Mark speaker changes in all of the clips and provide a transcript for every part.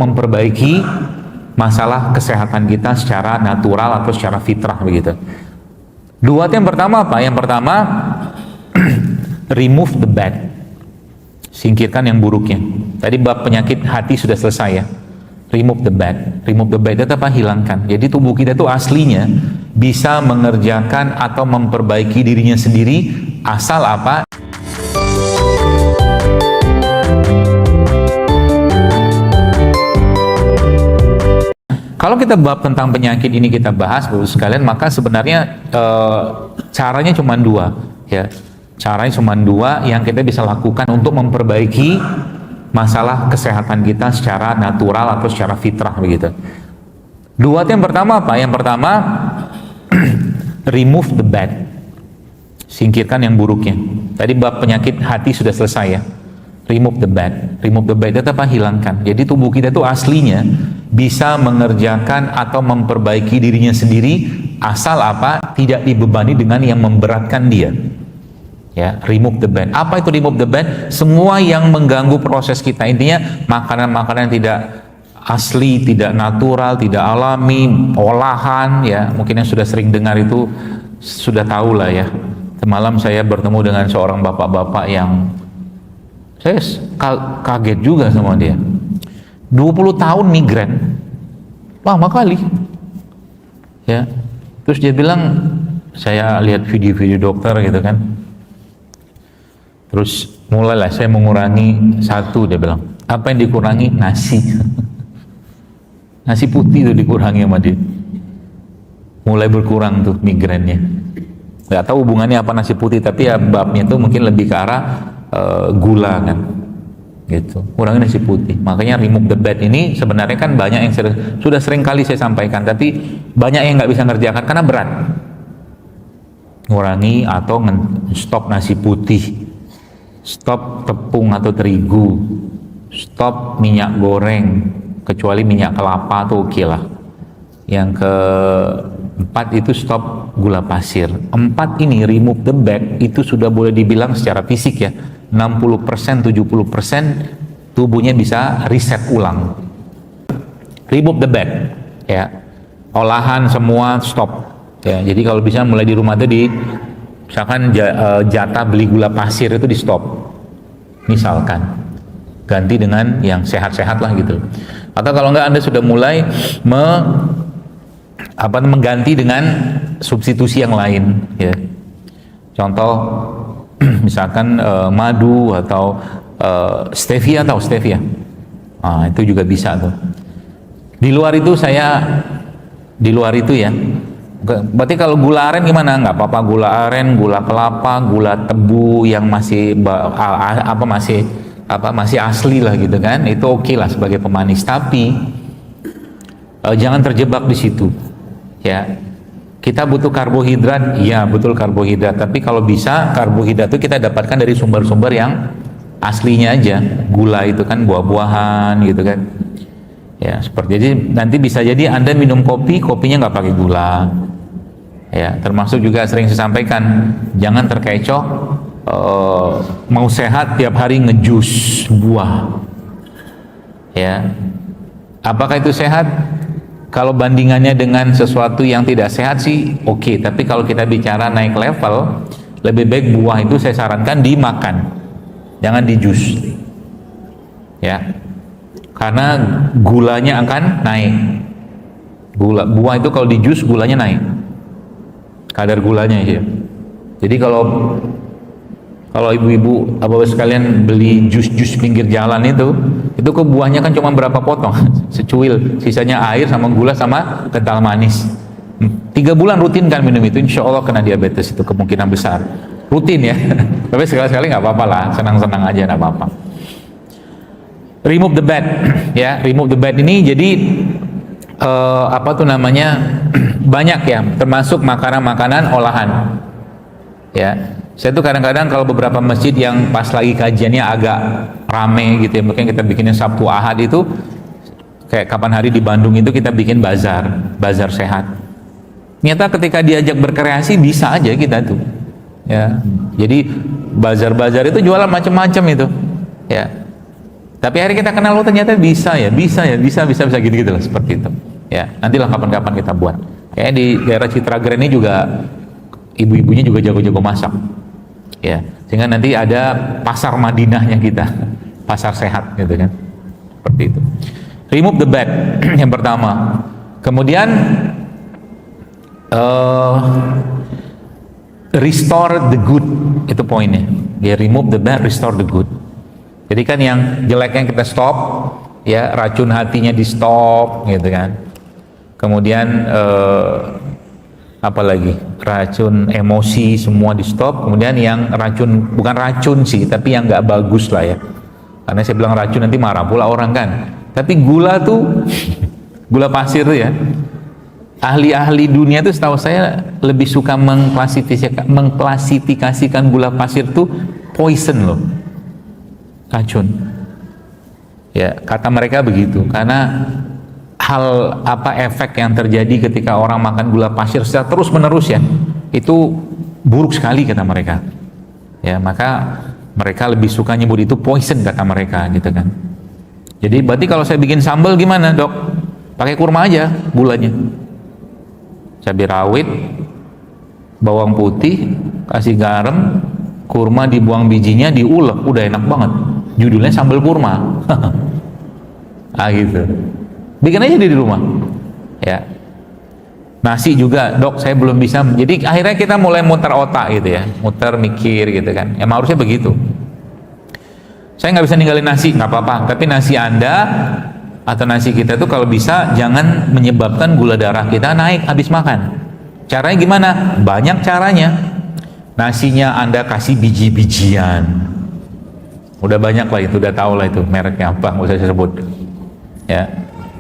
Speaker 1: memperbaiki masalah kesehatan kita secara natural atau secara fitrah begitu. Dua yang pertama apa? Yang pertama remove the bad, singkirkan yang buruknya. Tadi bab penyakit hati sudah selesai ya. Remove the bad. Remove the bad itu apa? Hilangkan. Jadi tubuh kita itu aslinya bisa mengerjakan atau memperbaiki dirinya sendiri, asal apa? Kalau kita bab tentang penyakit ini kita bahas, Bapak sekalian, maka sebenarnya caranya cuma dua, ya. Caranya cuma dua yang kita bisa lakukan untuk memperbaiki masalah kesehatan kita secara natural atau secara fitrah begitu. Dua yang pertama apa? Yang pertama remove the bad, singkirkan yang buruknya. Tadi bab penyakit hati sudah selesai ya. Remove the bad. Remove the bad itu apa? Hilangkan. Jadi tubuh kita itu aslinya bisa mengerjakan atau memperbaiki dirinya sendiri, asal apa? Tidak dibebani dengan yang memberatkan dia. Ya, remove the bad. Apa itu remove the bad? Semua yang mengganggu proses kita. Intinya makanan-makanan yang tidak asli, tidak natural, tidak alami, olahan ya. Mungkin yang sudah sering dengar itu sudah tahu lah ya. Semalam saya bertemu dengan seorang bapak-bapak yang saya kaget juga sama dia. 20 tahun migran, lama kali ya. Terus dia bilang, saya lihat video-video dokter gitu kan, terus mulailah saya mengurangi satu. Dia bilang, apa yang dikurangi? Nasi. Nasi putih itu dikurangi sama dia, mulai berkurang tuh migrannya. Gak tahu hubungannya apa nasi putih, tapi ya babnya tuh mungkin lebih ke arah gula kan gitu, kurangin nasi putih. Makanya remove the bad ini sebenarnya kan banyak yang sudah sering kali saya sampaikan, tapi banyak yang nggak bisa ngerjakan karena berat. Ngurangi atau stop nasi putih, stop tepung atau terigu, stop minyak goreng kecuali minyak kelapa tuh oke lah. Yang keempat itu stop gula pasir. 4 ini remove the bad itu sudah boleh dibilang secara fisik ya, 60%, 70% tubuhnya bisa reset ulang. Remove the bad ya, olahan semua stop ya. Jadi kalau bisa mulai di rumah itu misalkan jatah beli gula pasir itu di stop, misalkan ganti dengan yang sehat-sehat lah gitu. Atau kalau enggak Anda sudah mulai mengganti dengan substitusi yang lain ya. Contoh misalkan madu atau stevia, atau stevia. Itu juga bisa tuh. Di luar itu ya. Berarti kalau gula aren gimana? Nggak apa-apa gula aren, gula kelapa, gula tebu yang masih masih asli lah gitu kan. Itu oke lah sebagai pemanis, tapi jangan terjebak di situ. Ya, kita butuh karbohidrat, ya betul karbohidrat, tapi kalau bisa karbohidrat itu kita dapatkan dari sumber-sumber yang aslinya aja. Gula itu kan buah-buahan gitu kan ya, seperti jadi nanti bisa jadi Anda minum kopinya nggak pakai gula ya. Termasuk juga sering saya sampaikan, jangan terkecoh mau sehat tiap hari ngejus buah ya. Apakah itu sehat? Kalau bandingannya dengan sesuatu yang tidak sehat sih oke, tapi kalau kita bicara naik level, lebih baik buah itu saya sarankan dimakan, jangan di jus ya, karena gulanya akan naik. Buah itu kalau di jus gulanya naik, kadar gulanya ya. Jadi kalau ibu-ibu apa sekalian beli jus pinggir jalan itu ke buahnya kan cuma berapa potong, secuil, sisanya air sama gula sama kental manis. 3 bulan rutin kan minum itu, insya Allah kena diabetes itu kemungkinan besar. Rutin ya, tapi sekali-sekali nggak apa-apa lah, senang-senang aja nggak apa-apa. Remove the bad ya, remove the bad ini jadi banyak ya, termasuk makanan-makanan olahan ya. Saya tuh kadang-kadang kalau beberapa masjid yang pas lagi kajiannya agak rame gitu ya, mungkin kita bikinnya Sabtu Ahad itu, kayak kapan hari di Bandung itu kita bikin bazar sehat. Ternyata ketika diajak berkreasi bisa aja kita tuh ya. Jadi bazar-bazar itu jualan macam-macam itu ya. Tapi akhirnya kita kenal, oh ternyata bisa gitu lah, seperti itu. Ya, nantilah kapan-kapan kita buat. Kayak di daerah Citragrand ini juga ibu-ibunya juga jago-jago masak. Ya, sehingga nanti ada pasar Madinahnya kita, pasar sehat gitu kan. Seperti itu. Remove the bad yang pertama. Kemudian restore the good, itu poinnya. Dia remove the bad, restore the good. Jadi kan yang jeleknya kita stop, ya, racun hatinya di stop gitu kan. Kemudian apa lagi, racun emosi semua di stop. Kemudian yang racun, bukan racun sih, tapi yang nggak bagus lah ya, karena saya bilang racun nanti marah pula orang kan. Tapi gula tuh gula pasir tuh ya, ahli-ahli dunia tuh setahu saya lebih suka mengklasifikasikan gula pasir tuh poison loh, racun ya, kata mereka begitu. Karena hal apa, efek yang terjadi ketika orang makan gula pasir secara terus menerus ya, itu buruk sekali kata mereka ya. Maka mereka lebih suka nyebut itu poison kata mereka gitu kan. Jadi berarti kalau saya bikin sambal gimana dok? Pakai kurma aja gulanya, cabai rawit, bawang putih, kasih garam, kurma dibuang bijinya, diulek, udah enak banget, judulnya sambal kurma. Ah gitu, bikin aja di rumah ya. Nasi juga, dok saya belum bisa. Jadi akhirnya kita mulai muter otak gitu ya, muter mikir gitu kan. Emang harusnya begitu. Saya nggak bisa ninggalin nasi, nggak apa-apa, tapi nasi Anda atau nasi kita tuh kalau bisa jangan menyebabkan gula darah kita naik habis makan. Caranya gimana? Banyak caranya. Nasinya Anda kasih biji-bijian, udah banyak lah itu, udah tahu lah itu mereknya apa, nggak usah saya sebut ya.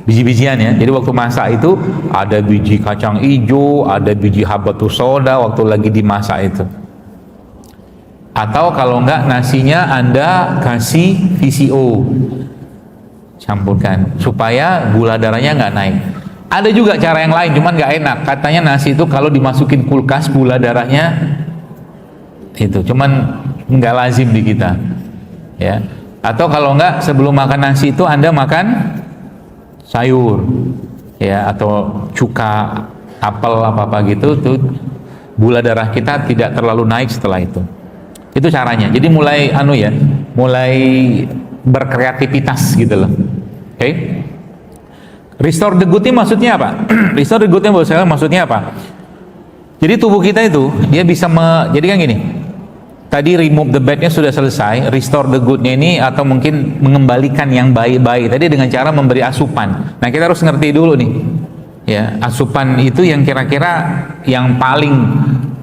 Speaker 1: Biji-bijian ya, jadi waktu masak itu ada biji kacang hijau, ada biji habatus soda waktu lagi dimasak itu. Atau kalau enggak, nasinya Anda kasih VCO, campurkan supaya gula darahnya nggak naik. Ada juga cara yang lain, cuman nggak enak, katanya nasi itu kalau dimasukin kulkas gula darahnya itu, cuman nggak lazim di kita ya. Atau kalau enggak, sebelum makan nasi itu Anda makan sayur ya, atau cuka, apel, apa-apa gitu, tuh gula darah kita tidak terlalu naik setelah itu. Itu caranya. Jadi mulai mulai berkreativitas gitu loh. Oke? Restore the good ini maksudnya apa? Restore the good ini maksudnya apa? Jadi tubuh kita itu dia bisa jadi kan gini. Tadi remove the bad-nya sudah selesai, restore the good-nya ini atau mungkin mengembalikan yang baik-baik tadi dengan cara memberi asupan. Nah, kita harus ngerti dulu nih. Ya, asupan itu yang kira-kira yang paling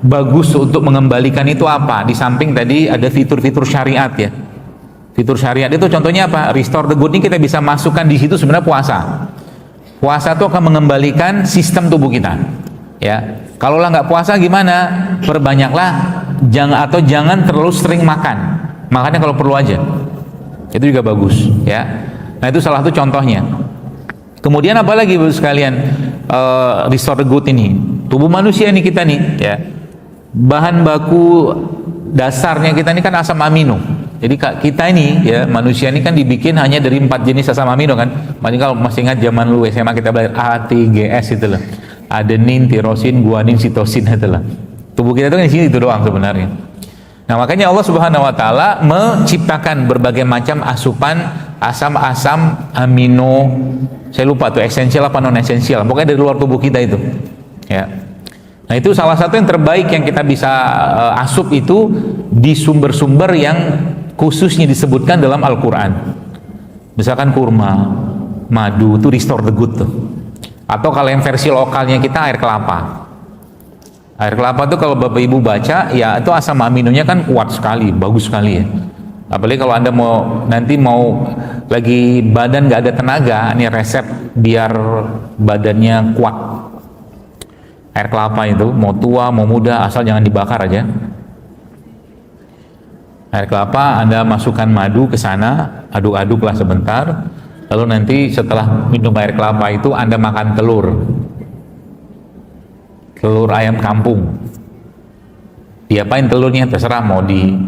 Speaker 1: bagus untuk mengembalikan itu apa? Di samping tadi ada fitur-fitur syariat ya. Fitur syariat itu contohnya apa? Restore the good ini kita bisa masukkan di situ sebenarnya puasa. Puasa itu akan mengembalikan sistem tubuh kita. Ya. Kalau lah nggak puasa gimana? Perbanyaklah jangan terlalu sering makan. Makannya kalau perlu aja. Itu juga bagus ya. Nah, itu salah satu contohnya. Kemudian apa lagi Bapak sekalian? Restore the good ini. Tubuh manusia nih kita nih ya. Bahan baku dasarnya kita ini kan asam amino. Jadi kita ini ya, manusia ini kan dibikin hanya dari 4 jenis asam amino kan. Makanya kalau masih ingat zaman lu SMA kita belajar ATGS itu loh. Adenin, tirosin, guanin, sitosin itu lah. Tubuh kita itu kan di sini itu doang sebenarnya. Nah, makanya Allah Subhanahu wa taala menciptakan berbagai macam asupan asam-asam amino. Saya lupa tuh esensial apa non esensial. Pokoknya dari luar tubuh kita itu. Ya. Nah, itu salah satu yang terbaik yang kita bisa asup itu di sumber-sumber yang khususnya disebutkan dalam Al-Qur'an. Misalkan kurma, madu, itu restore the good tuh. Atau kalau yang versi lokalnya kita air kelapa. Air kelapa tuh kalau Bapak Ibu baca ya, itu asam aminonya kan kuat sekali, bagus sekali ya. Apalagi kalau Anda nanti mau lagi badan nggak ada tenaga, ini resep biar badannya kuat. Air kelapa itu mau tua mau muda asal jangan dibakar aja. Air kelapa Anda masukkan madu ke sana, aduk-aduklah sebentar. Lalu nanti setelah minum air kelapa itu Anda makan telur ayam kampung. Diapain telurnya terserah, mau di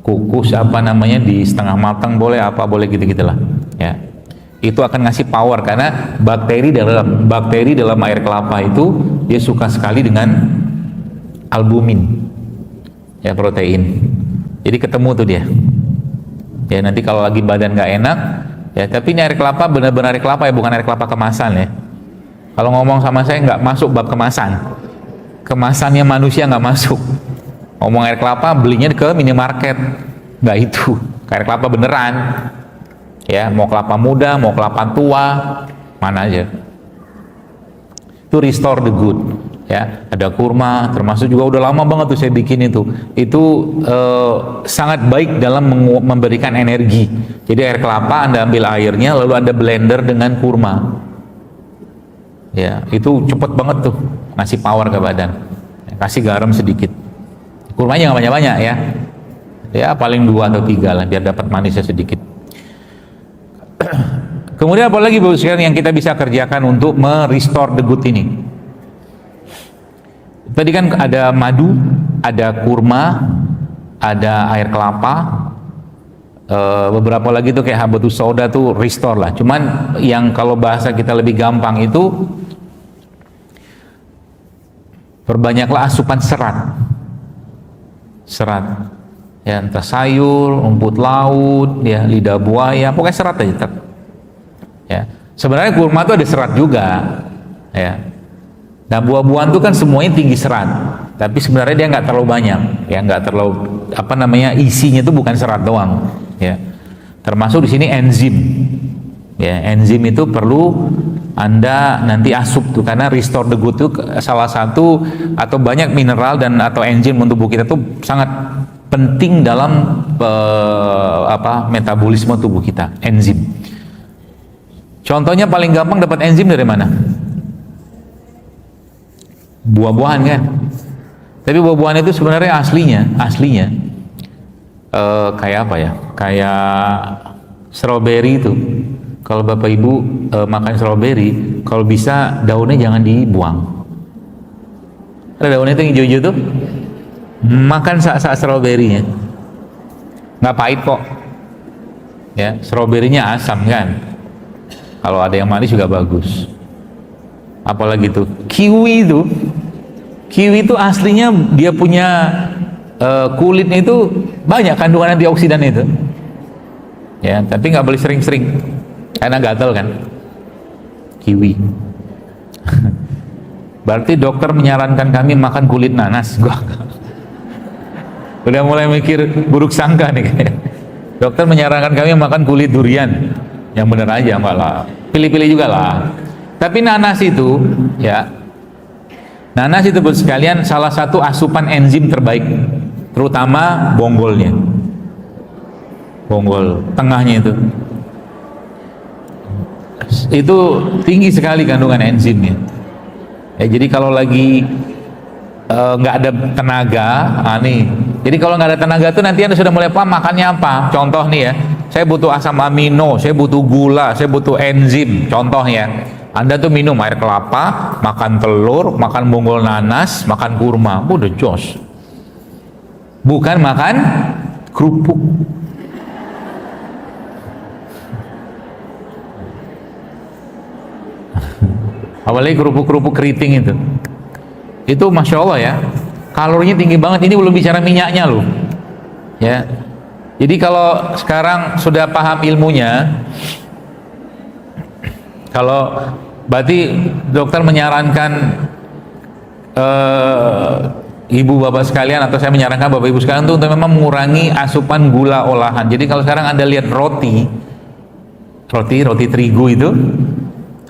Speaker 1: kukus apa namanya di setengah matang boleh, apa boleh gitu-gitulah ya. Itu akan ngasih power karena bakteri dalam air kelapa itu dia suka sekali dengan albumin ya, protein. Jadi ketemu tuh dia ya. Nanti kalau lagi badan nggak enak ya, tapi ini air kelapa benar-benar air kelapa ya, bukan air kelapa kemasan ya. Kalau ngomong sama saya nggak masuk bab kemasannya manusia nggak masuk. Ngomong air kelapa belinya ke minimarket, nggak itu air kelapa beneran ya, mau kelapa muda mau kelapa tua mana aja. Itu restore the good ya. Ada kurma, termasuk juga udah lama banget tuh saya bikin itu sangat baik dalam memberikan energi. Jadi air kelapa Anda ambil airnya lalu Anda blender dengan kurma ya, itu cepet banget tuh ngasih power ke badan. Kasih garam sedikit, kurmanya nggak banyak-banyak ya paling 2 atau 3 lah biar dapat manisnya sedikit. Kemudian apalagi Bapak sekalian yang kita bisa kerjakan untuk merestore the good ini? Tadi kan ada madu, ada kurma, ada air kelapa, beberapa lagi tuh kayak habatus sauda tuh restore lah. Cuman yang kalau bahasa kita lebih gampang itu perbanyaklah asupan serat ya, entah sayur, rumput laut ya, lidah buaya, pokoknya serat aja ya. Sebenarnya kurma itu ada serat juga ya. Nah buah-buahan itu kan semuanya tinggi serat, tapi sebenarnya dia nggak terlalu banyak ya, nggak terlalu apa namanya, isinya itu bukan serat doang ya. Termasuk di sini enzim ya, enzim itu perlu Anda nanti asup tuh, karena restore the good itu salah satu atau banyak mineral dan atau enzim untuk tubuh kita tuh sangat penting dalam metabolisme tubuh kita, enzim. Contohnya paling gampang dapat enzim dari mana? Buah-buahan kan. Tapi buah-buahan itu sebenarnya aslinya kayak apa ya? Kayak strawberry itu. Kalau Bapak Ibu makan strawberry, kalau bisa daunnya jangan dibuang. Ada daunnya itu yang hijau-hijau tuh, makan sak-sak strawberry-nya. Nggak pahit kok. Ya, strawberry-nya asam kan. Kalau ada yang manis juga bagus. Apalagi tuh kiwi itu aslinya dia punya kulitnya itu banyak kandungan antioksidan itu ya, tapi nggak boleh sering-sering karena gatal kan kiwi. Berarti dokter menyarankan kami makan kulit nanas. Gua udah mulai mikir buruk sangka nih kayak. Dokter menyarankan kami makan kulit durian. Yang bener aja malah pilih-pilih juga lah. Tapi nanas itu ya, nanas itu buat sekalian salah satu asupan enzim terbaik, terutama bonggolnya, bonggol tengahnya itu tinggi sekali kandungan enzimnya ya. Jadi kalau lagi nggak ada tenaga, jadi kalau nggak ada tenaga tuh nanti Anda sudah mulai paham makannya apa. Contoh nih ya, saya butuh asam amino, saya butuh gula, saya butuh enzim. Contohnya Anda tuh minum air kelapa, makan telur, makan bonggol nanas, makan kurma, udah jos. Bukan makan kerupuk. Apalagi kerupuk-kerupuk keriting itu Masya Allah ya, kalorinya tinggi banget. Ini belum bicara minyaknya loh ya. Jadi kalau sekarang sudah paham ilmunya, kalau berarti dokter menyarankan ibu bapak sekalian, atau saya menyarankan bapak ibu sekalian untuk memang mengurangi asupan gula olahan. Jadi kalau sekarang Anda lihat roti terigu itu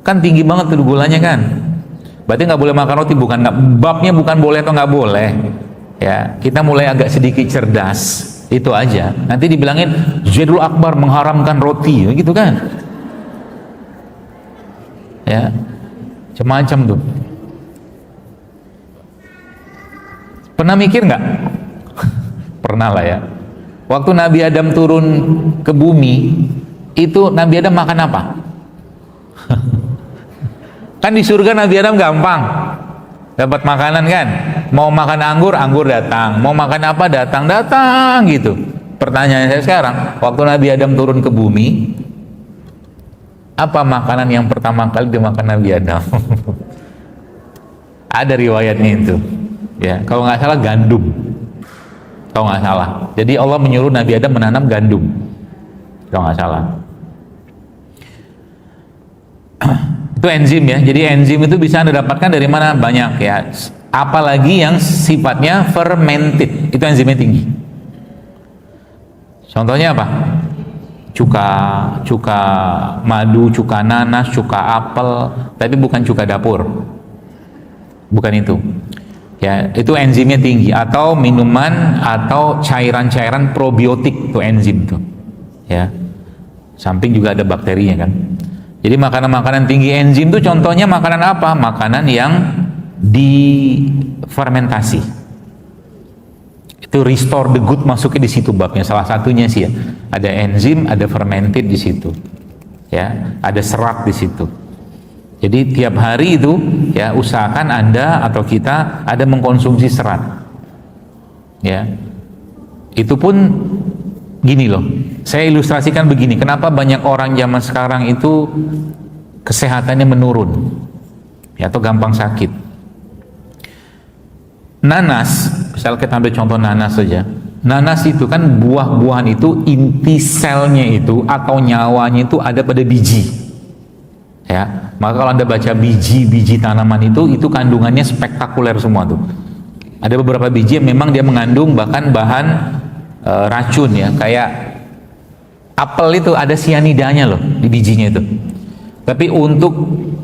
Speaker 1: kan tinggi banget tuh gulanya kan. Berarti nggak boleh makan roti, babnya bukan boleh atau nggak boleh ya. Kita mulai agak sedikit cerdas, itu aja. Nanti dibilangin Zaidul Akbar mengharamkan roti gitu kan ya, macam-macam tuh. Pernah mikir nggak? Pernah lah ya. Waktu Nabi Adam turun ke bumi itu, Nabi Adam makan apa? Kan di surga Nabi Adam gampang dapat makanan kan. Mau makan anggur datang, mau makan apa datang gitu. pertanyaan saya sekarang, waktu Nabi Adam turun ke bumi, apa makanan yang pertama kali dimakan Nabi Adam? Ada riwayatnya itu, ya. Kalau nggak salah gandum, kalau nggak salah. Jadi Allah menyuruh Nabi Adam menanam gandum, kalau nggak salah. Itu enzim ya. Jadi enzim itu bisa Anda dapatkan dari mana? Banyak ya. Apalagi yang sifatnya fermented, itu enzimnya tinggi. Contohnya apa? Cuka madu, cuka nanas, cuka apel, tapi bukan cuka dapur. Bukan itu. Ya, itu enzimnya tinggi. Atau minuman atau cairan-cairan probiotik, itu enzim tuh. Ya. Samping juga ada bakterinya kan. Jadi makanan-makanan tinggi enzim itu contohnya makanan apa? Makanan yang difermentasi. Itu restore the good masuknya di situ babnya. Salah satunya sih ya. Ada enzim, ada fermented di situ. Ya, ada serat di situ. Jadi tiap hari itu ya usahakan Anda atau kita ada mengkonsumsi serat. Ya. Itu pun gini loh. Saya ilustrasikan begini, kenapa banyak orang zaman sekarang itu kesehatannya menurun ya, atau gampang sakit. Nanas, misal kita ambil contoh nanas saja. Nanas itu kan buah-buahan itu inti selnya itu atau nyawanya itu ada pada biji. Ya, maka kalau Anda baca biji-biji tanaman itu kandungannya spektakuler semua tuh. Ada beberapa biji yang memang dia mengandung bahkan bahan racun ya, kayak apel itu ada sianidanya loh di bijinya itu. Tapi untuk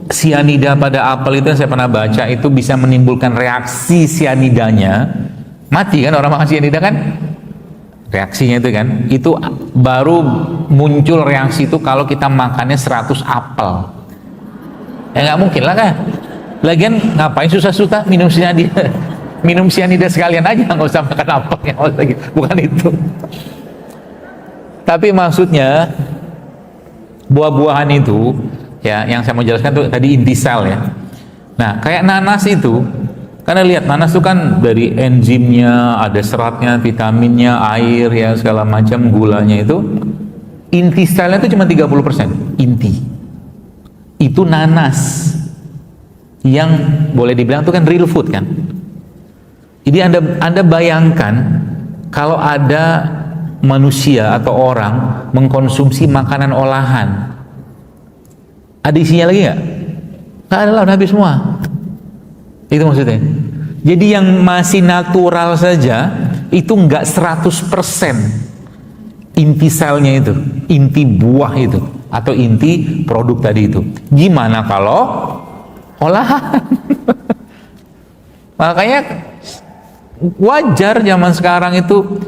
Speaker 1: sianida pada apel itu yang saya pernah baca itu bisa menimbulkan reaksi sianidanya mati kan, orang makan sianida kan reaksinya itu kan, itu baru muncul reaksi itu kalau kita makannya 100 apel. Ya nggak mungkin lah kan. Lagian ngapain susah-susah minum sianida? Minum sianida sekalian aja, nggak usah makan apelnya, bukan itu. Tapi maksudnya buah-buahan itu ya, yang saya mau jelaskan tuh tadi inti sel ya. Nah, kayak nanas itu, karena lihat nanas itu kan dari enzimnya, ada seratnya, vitaminnya, air ya segala macam, gulanya itu inti selnya itu cuma 30%. Inti itu nanas yang boleh dibilang itu kan real food kan. Jadi anda bayangkan kalau ada manusia atau orang mengkonsumsi makanan olahan, ada isinya lagi nggak? Nggak ada lah, udah habis semua. Itu maksudnya. Jadi yang masih natural saja itu nggak 100% inti selnya itu, inti buah itu atau inti produk tadi itu. Gimana kalau olahan? Makanya wajar zaman sekarang itu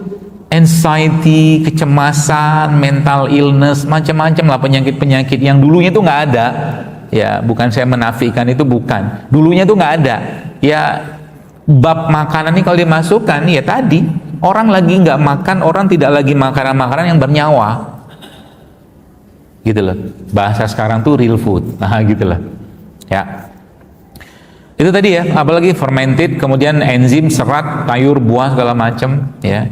Speaker 1: anxiety, kecemasan, mental illness, macam-macam lah penyakit-penyakit yang dulunya itu nggak ada. Ya, bukan saya menafikan itu, bukan. Dulunya itu nggak ada. Ya, bab makanan ini kalau dimasukkan, ya tadi orang lagi nggak makan, orang tidak lagi makanan-makanan yang bernyawa. Gitu loh. Bahasa sekarang tuh real food. Nah, gitu loh. Ya. Itu tadi ya, apalagi fermented, kemudian enzim, serat, sayur, buah segala macam ya.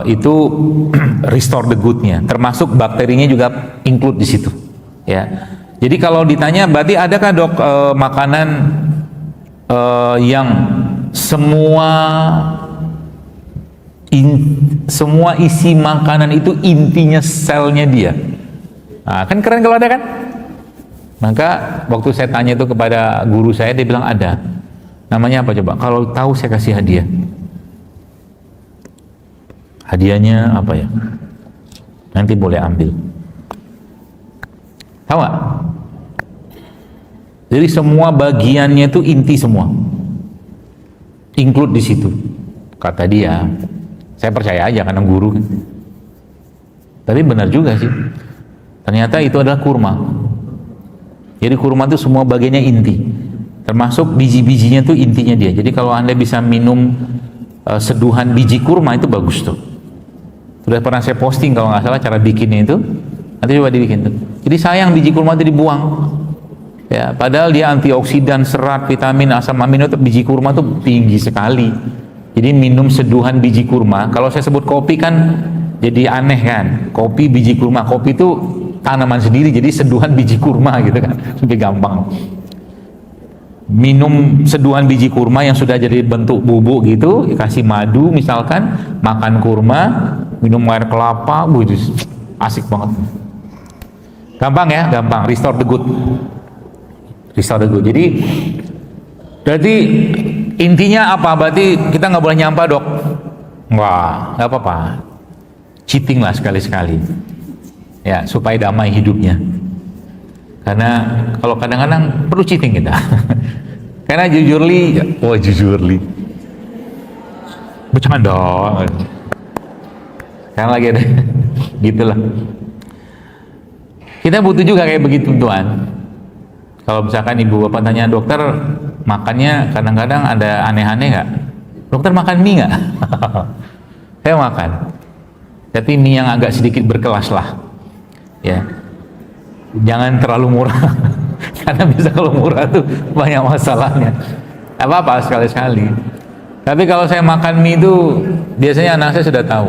Speaker 1: Itu restore the good-nya, termasuk bakterinya juga include di situ ya. Jadi kalau ditanya berarti adakah dok makanan yang semua isi makanan itu intinya selnya dia? Nah, kan keren kalau ada kan? Maka waktu saya tanya itu kepada guru saya, dia bilang ada. Namanya apa coba? Kalau tahu saya kasih hadiah. Hadiahnya apa ya? Nanti boleh ambil. Tahu nggak? Jadi semua bagiannya itu inti semua, include di situ. Kata dia, saya percaya aja karena guru kan. Tapi benar juga sih. Ternyata itu adalah kurma. Jadi kurma itu semua bagiannya inti, termasuk biji-bijinya itu intinya dia. Jadi kalau Anda bisa minum seduhan biji kurma itu bagus tuh. Sudah pernah saya posting kalau nggak salah cara bikinnya itu. Nanti coba dibikin tuh. Jadi sayang biji kurma itu dibuang. Ya, padahal dia antioksidan, serat, vitamin, asam amino itu biji kurma tuh tinggi sekali. Jadi minum seduhan biji kurma. Kalau saya sebut kopi kan jadi aneh kan. Kopi biji kurma. Kopi itu tanaman sendiri, jadi seduhan biji kurma gitu kan. Lebih gampang. Minum seduhan biji kurma yang sudah jadi bentuk bubuk gitu, kasih madu misalkan, makan kurma, minum air kelapa, itu asik banget. Gampang ya, gampang. Restore the good. Restore the good. Jadi berarti intinya apa? Berarti kita nggak boleh nyampah, Dok. Wah, nggak apa-apa. Cheating lah sekali-sekali. Ya, supaya damai hidupnya. Karena kalau kadang-kadang perlu cheating kita. Karena jujurly, jujurly. Bercanda. Karena lagi ada gitulah. Kita butuh juga kayak begitu, Tuhan. Kalau misalkan ibu bapak tanya, dokter makannya kadang-kadang ada aneh-aneh nggak? Dokter makan mie nggak? Saya makan. Tapi mie yang agak sedikit berkelas lah. Ya. Jangan terlalu murah. Karena bisa kalau murah tuh banyak masalahnya. Apa-apa sekali-sekali. Tapi kalau saya makan mie itu biasanya anak saya sudah tahu.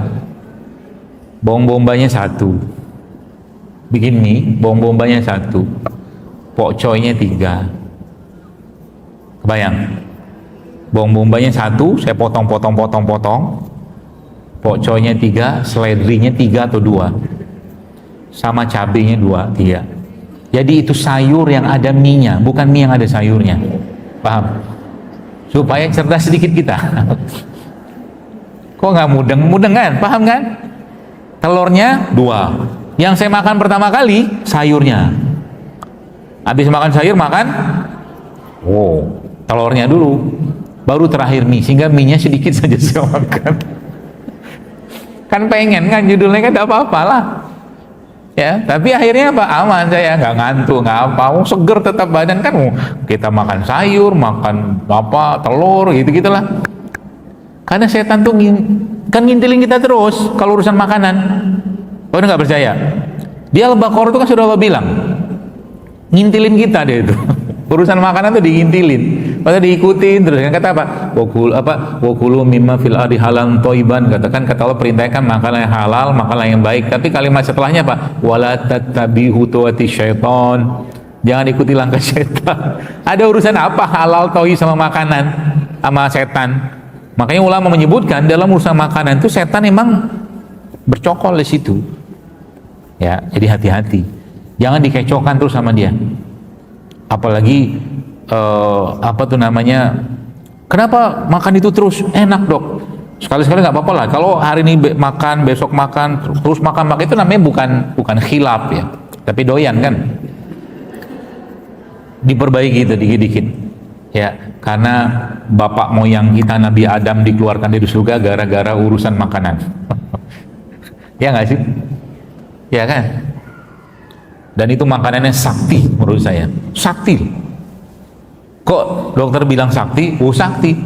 Speaker 1: Bawang bombanya 1. Bikin mie, bawang bombanya 1. Pok choynya 3. Kebayang? Bawang bombanya 1, saya potong. Pok choynya 3, seledrinya 3 atau 2. Sama cabenya 2, 3. Jadi itu sayur yang ada mie-nya, bukan mie yang ada sayurnya. Paham? Supaya cerdas sedikit kita. Kok nggak mudeng kan? Paham kan? Telurnya 2. Yang saya makan pertama kali sayurnya. Habis makan sayur makan telurnya dulu, baru terakhir mie, sehingga mie-nya sedikit saja saya makan. Kan pengen kan, judulnya kan tidak apa-apa lah. Ya, tapi akhirnya apa? Aman, saya nggak ngantuk, nggak apa, seger tetap badan kan. Kita makan sayur, makan apa, telur, gitu-gitulah. Karena setan tuh kan ngintilin kita terus kalau urusan makanan. Kau nggak percaya? Di Al-Baqarah itu kan sudah Allah bilang, ngintilin kita dia itu. Urusan makanan tuh diintilin, padahal diikutin terus. Kan kata apa? Wakulu mimma fil ardi halan toiban. Katakan kata Allah, perintahkan makanan yang halal, makanan yang baik. Tapi kalimat setelahnya apa? Wala tattabi'u khutuwati syaiton. Jangan ikuti langkah setan. Ada urusan apa halal tauhid sama makanan sama setan? Makanya ulama menyebutkan dalam urusan makanan itu setan memang bercokol di situ. Ya, jadi hati-hati. Jangan dikecohkan terus sama dia. Apalagi kenapa makan itu terus? Enak, Dok. Sekali-sekali nggak apa-apa lah. Kalau hari ini makan, besok makan, terus makan itu namanya bukan khilaf ya, tapi doyan kan. Diperbaiki itu dikit-dikit. Ya, karena bapak moyang kita Nabi Adam dikeluarkan dari surga gara-gara urusan makanan. Ya nggak sih? Ya kan? Dan itu makanannya sakti menurut saya. Sakti. Kok dokter bilang sakti? Sakti.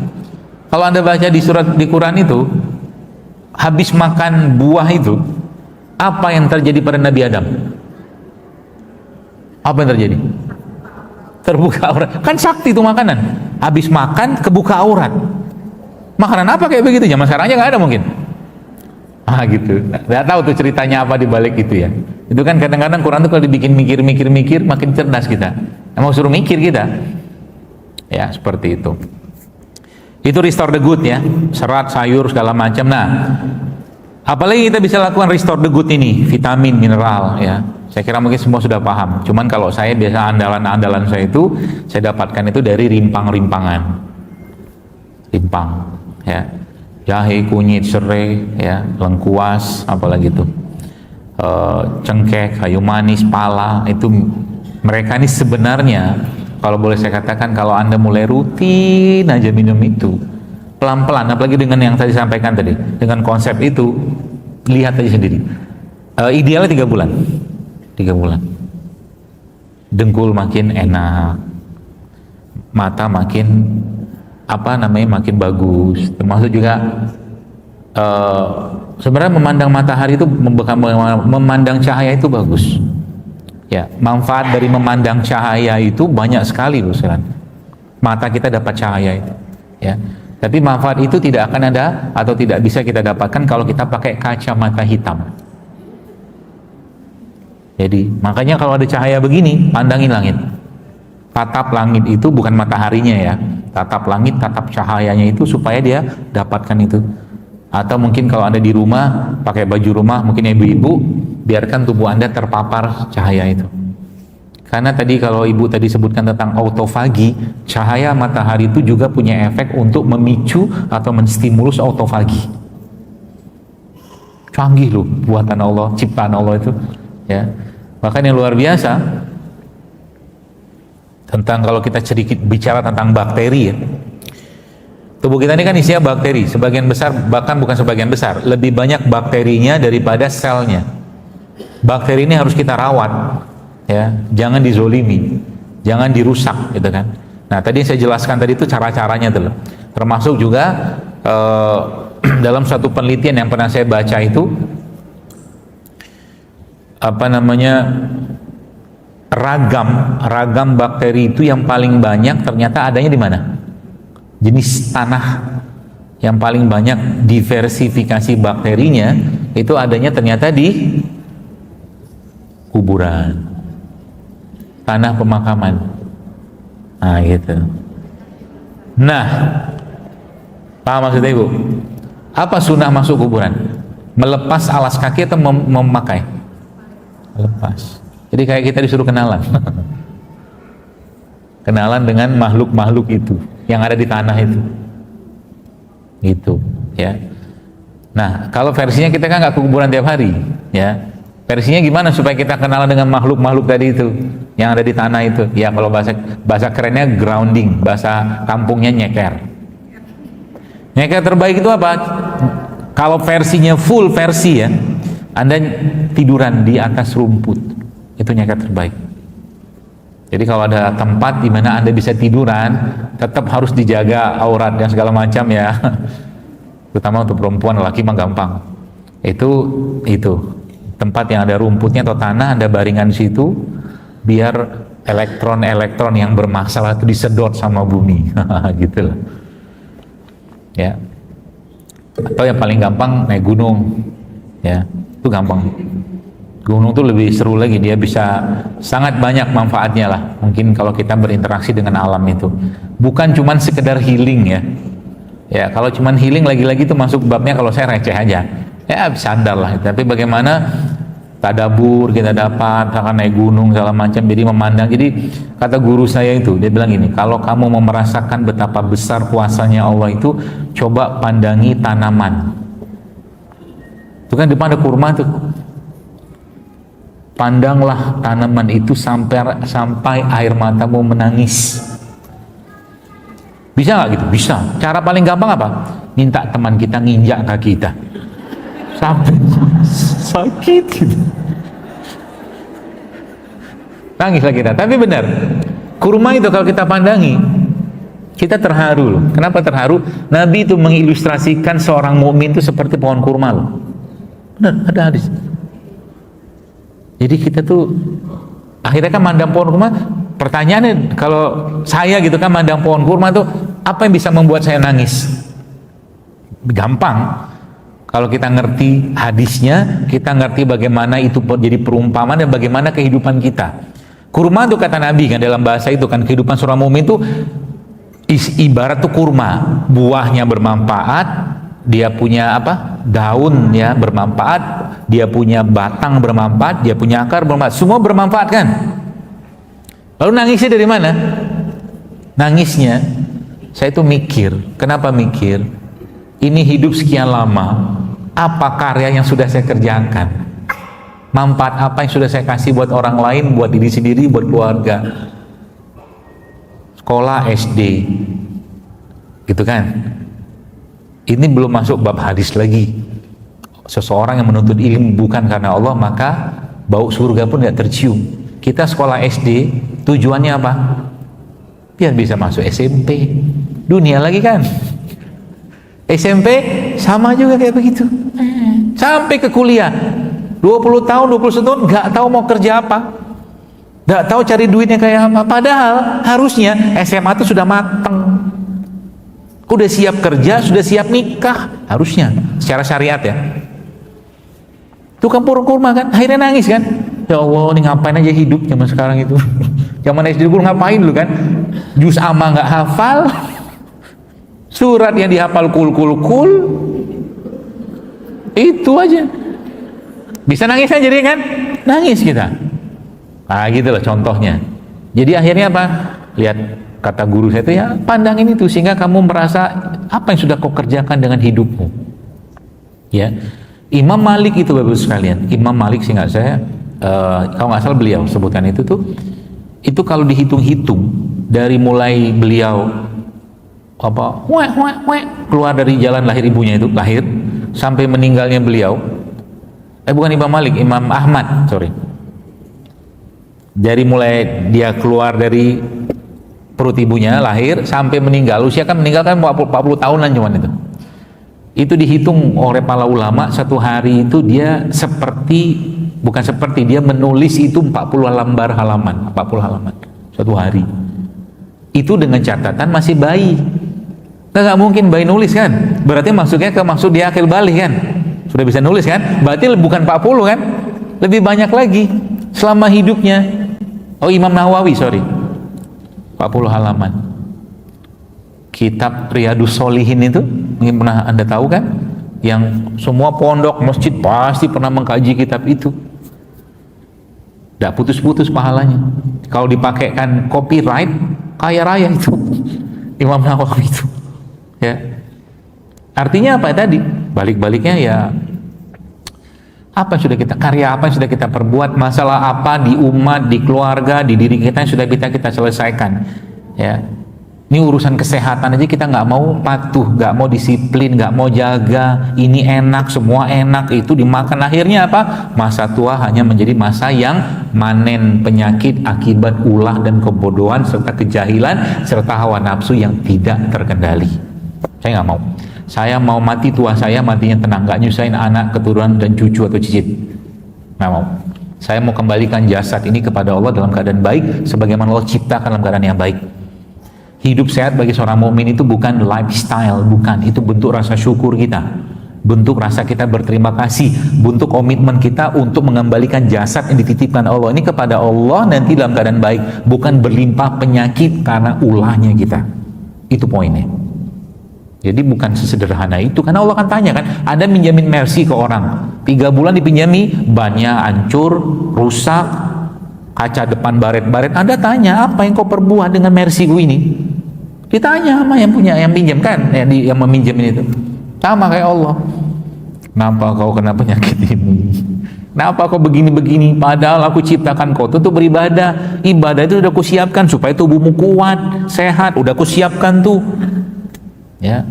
Speaker 1: Kalau Anda baca di Quran itu, habis makan buah itu, apa yang terjadi pada Nabi Adam? Apa yang terjadi? Terbuka aurat. Kan sakti itu makanan. Habis makan kebuka aurat. Makanan apa kayak begitu? Zaman sekarang aja nggak ada mungkin. Gitu. Nggak tahu tuh ceritanya apa di balik itu ya. Itu kan kadang-kadang Quran tuh kalau dibikin mikir makin cerdas kita. Mau suruh mikir kita. Ya, seperti itu. Itu restore the good ya. Serat, sayur, segala macam. Nah, apalagi kita bisa lakukan restore the good ini, vitamin, mineral ya. Saya kira mungkin semua sudah paham. Cuman kalau saya biasa andalan saya itu saya dapatkan itu dari rimpang-rimpangan. Rimpang ya. Jahe, kunyit, serai, ya, lengkuas, apalagi itu, cengkeh, kayu manis, pala. Itu mereka ini sebenarnya, kalau boleh saya katakan, kalau Anda mulai rutin aja minum itu, pelan-pelan, apalagi dengan yang tadi sampaikan tadi, dengan konsep itu, lihat aja sendiri. Idealnya 3 bulan, 3 bulan. Dengkul makin enak, mata makin makin bagus, termasuk juga sebenarnya memandang matahari itu, memandang cahaya itu bagus ya. Manfaat dari memandang cahaya itu banyak sekali loh. Mata kita dapat cahaya itu ya. Tapi manfaat itu tidak akan ada atau tidak bisa kita dapatkan kalau kita pakai kacamata hitam. Jadi makanya kalau ada cahaya begini, pandangin langit. Tatap langit itu bukan mataharinya ya, tatap langit, tatap cahayanya itu supaya dia dapatkan itu. Atau mungkin kalau Anda di rumah pakai baju rumah, mungkin ibu-ibu, biarkan tubuh Anda terpapar cahaya itu. Karena tadi kalau ibu tadi sebutkan tentang autofagi, cahaya matahari itu juga punya efek untuk memicu atau menstimulus autofagi. Canggih loh buatan Allah, ciptaan Allah itu, ya. Bahkan yang luar biasa tentang kalau kita sedikit bicara tentang bakteri ya. Tubuh kita ini kan isinya bakteri, sebagian besar, bahkan bukan sebagian besar, lebih banyak bakterinya daripada selnya. Bakteri ini harus kita rawat, ya, jangan dizolimi, jangan dirusak, gitu kan. Nah, tadi saya jelaskan tadi itu cara-caranya tuh, termasuk juga dalam satu penelitian yang pernah saya baca itu, apa namanya, ragam bakteri itu yang paling banyak ternyata adanya di mana? Jenis tanah yang paling banyak diversifikasi bakterinya itu adanya ternyata di kuburan, tanah pemakaman. Nah gitu. Nah, paham maksudnya ibu? Apa sunnah masuk kuburan? Melepas alas kaki atau memakai? Lepas. Jadi kayak kita disuruh kenalan. Kenalan dengan makhluk-makhluk itu yang ada di tanah itu, gitu ya. Nah, kalau versinya kita kan nggak ke kuburan tiap hari, ya. Versinya gimana supaya kita kenalan dengan makhluk-makhluk tadi itu yang ada di tanah itu? Ya, kalau bahasa kerennya grounding, bahasa kampungnya nyeker. Nyeker terbaik itu apa? Kalau versinya full versi ya, Anda tiduran di atas rumput, itu nyeker terbaik. Jadi kalau ada tempat di mana Anda bisa tiduran, tetap harus dijaga aurat dan segala macam ya. Terutama untuk perempuan, laki mah gampang. Itu tempat yang ada rumputnya atau tanah, Anda baringan di situ biar elektron-elektron yang bermasalah itu disedot sama bumi. Gitu lah. Ya. Atau yang paling gampang naik gunung. Ya, itu gampang. Gunung itu lebih seru lagi, dia bisa sangat banyak manfaatnya lah. Mungkin kalau kita berinteraksi dengan alam itu, bukan cuman sekedar healing ya. Ya, kalau cuman healing lagi-lagi itu masuk babnya kalau saya receh aja. Ya sandar lah. Tapi bagaimana tadabur kita dapat, akan naik gunung segala macam, jadi memandang. Jadi kata guru saya itu, dia bilang gini, kalau kamu mau merasakan betapa besar kuasanya Allah itu, coba pandangi tanaman. Itu kan depan ada kurma tuh. Pandanglah tanaman itu sampai air matamu menangis. Bisa nggak gitu? Bisa. Cara paling gampang apa? Minta teman kita nginjak kaki kita sampai sakit gitu. Nangislah kita. Tapi benar, kurma itu kalau kita pandangi, kita terharu loh. Kenapa terharu? Nabi itu mengilustrasikan seorang mukmin itu seperti pohon kurma loh. Benar, ada hadis. Jadi kita tuh akhirnya kan mandang pohon kurma. Pertanyaannya kalau saya gitu kan mandang pohon kurma tuh, apa yang bisa membuat saya nangis? Gampang. Kalau kita ngerti hadisnya, kita ngerti bagaimana itu jadi perumpamaan dan bagaimana kehidupan kita. Kurma itu kata Nabi kan dalam bahasa itu kan, kehidupan seorang mukmin itu ibarat tuh kurma, buahnya bermanfaat. Dia punya apa? Daun ya bermanfaat, dia punya batang bermanfaat, dia punya akar bermanfaat, semua bermanfaat kan? Lalu nangisnya dari mana? Nangisnya, saya itu mikir, kenapa mikir? Ini hidup sekian lama, apa karya yang sudah saya kerjakan? Manfaat apa yang sudah saya kasih buat orang lain, buat diri sendiri, buat keluarga? Sekolah SD, gitu kan? Ini belum masuk bab hadis lagi. Seseorang yang menuntut ilmu bukan karena Allah, maka bau surga pun tidak tercium. Kita sekolah SD, tujuannya apa? Biar bisa masuk SMP. Dunia lagi kan? SMP sama juga kayak begitu. Sampai ke kuliah, 20 tahun, 21 tahun, nggak tahu mau kerja apa. Nggak tahu cari duitnya kayak apa. Padahal harusnya SMA itu sudah mateng. Udah siap kerja, sudah siap nikah, harusnya secara syariat ya. Tukang kurma kan, akhirnya nangis kan. Ya Allah, ini ngapain aja hidup zaman sekarang itu. Zaman SD dulu ngapain lu kan? Juz amma nggak hafal, surat yang dihafal kul. Itu aja. Bisa nangis aja jadi kan? Nangis kita. Nah gitu loh contohnya. Jadi akhirnya apa? Lihat kata guru saya itu ya pandangin itu sehingga kamu merasa apa yang sudah kau kerjakan dengan hidupmu. Ya. Imam Malik itu Bapak sekalian. Imam Malik sehingga saya kalau nggak salah beliau sebutkan itu tuh itu kalau dihitung-hitung dari mulai beliau apa keluar dari jalan lahir ibunya itu lahir sampai meninggalnya beliau bukan Imam Malik, Imam Ahmad, sorry. Dari mulai dia keluar dari perut ibunya, lahir, sampai meninggal, usia kan meninggal kan 40 tahunan cuman itu. Itu dihitung oleh para ulama, satu hari itu dia dia menulis itu 40 halaman, satu hari. Itu dengan catatan masih bayi. Nggak mungkin bayi nulis kan? Berarti maksudnya maksud dia akil balik kan? Sudah bisa nulis kan? Berarti bukan 40 kan? Lebih banyak lagi selama hidupnya. Oh Imam Nawawi, sorry, 40 halaman. Kitab Riyadus Sholihin itu mungkin pernah Anda tahu kan? Yang semua pondok masjid pasti pernah mengkaji kitab itu. Tidak putus-putus pahalanya. Kalau dipakaikan copyright, kaya raya itu Imam Nawawi itu. Ya. Artinya apa tadi? Balik-baliknya ya apa yang sudah kita karya, apa yang sudah kita perbuat, masalah apa di umat, di keluarga, di diri kita yang sudah kita selesaikan. Ya. Ini urusan kesehatan aja kita nggak mau patuh, nggak mau disiplin, nggak mau jaga. Ini enak, semua enak, itu dimakan. Akhirnya apa? Masa tua hanya menjadi masa yang manen penyakit akibat ulah dan kebodohan serta kejahilan serta hawa nafsu yang tidak terkendali. Saya nggak mau. Saya mau mati tua saya matinya tenang, nggak nyusahin anak, keturunan dan cucu atau cicit. Nggak mau. Saya mau kembalikan jasad ini kepada Allah dalam keadaan baik, sebagaimana Allah ciptakan dalam keadaan yang baik. Hidup sehat bagi seorang mukmin itu bukan lifestyle, bukan, itu bentuk rasa syukur kita, bentuk rasa kita berterima kasih, bentuk komitmen kita untuk mengembalikan jasad yang dititipkan Allah ini kepada Allah nanti dalam keadaan baik, bukan berlimpah penyakit karena ulahnya kita. Itu poinnya. Jadi bukan sesederhana itu, karena Allah akan tanya kan, Anda minjamin Mercy ke orang 3 bulan dipinjami, bannya hancur, rusak, kaca depan baret-baret, Anda tanya apa yang kau perbuat dengan Mercy ini? Ditanya sama yang punya, yang pinjam kan, yang meminjamin itu. Sama kayak Allah. Kenapa kau kena penyakit ini? Kenapa kau begini-begini? Padahal aku ciptakan kau untuk beribadah. Ibadah itu sudah kusiapkan supaya tubuhmu kuat, sehat. Udah kusiapkan tuh. Ya.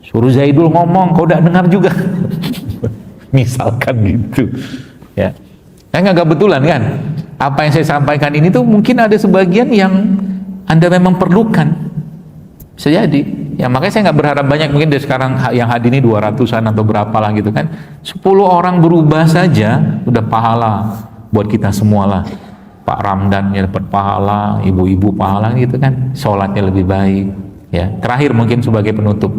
Speaker 1: Suruh Zaidul ngomong, kau udah dengar juga. Misalkan gitu. Ya. Kan nggak kebetulan kan? Apa yang saya sampaikan ini tuh mungkin ada sebagian yang Anda memang perlukan. Bisa jadi. Ya makanya saya nggak berharap banyak, mungkin dari sekarang yang hadir ini 200-an atau berapa lah gitu kan. 10 orang berubah saja udah pahala buat kita semua lah. Pak Ramdan ya dapat pahala, ibu-ibu pahala gitu kan. Sholatnya lebih baik. Ya. Terakhir mungkin sebagai penutup.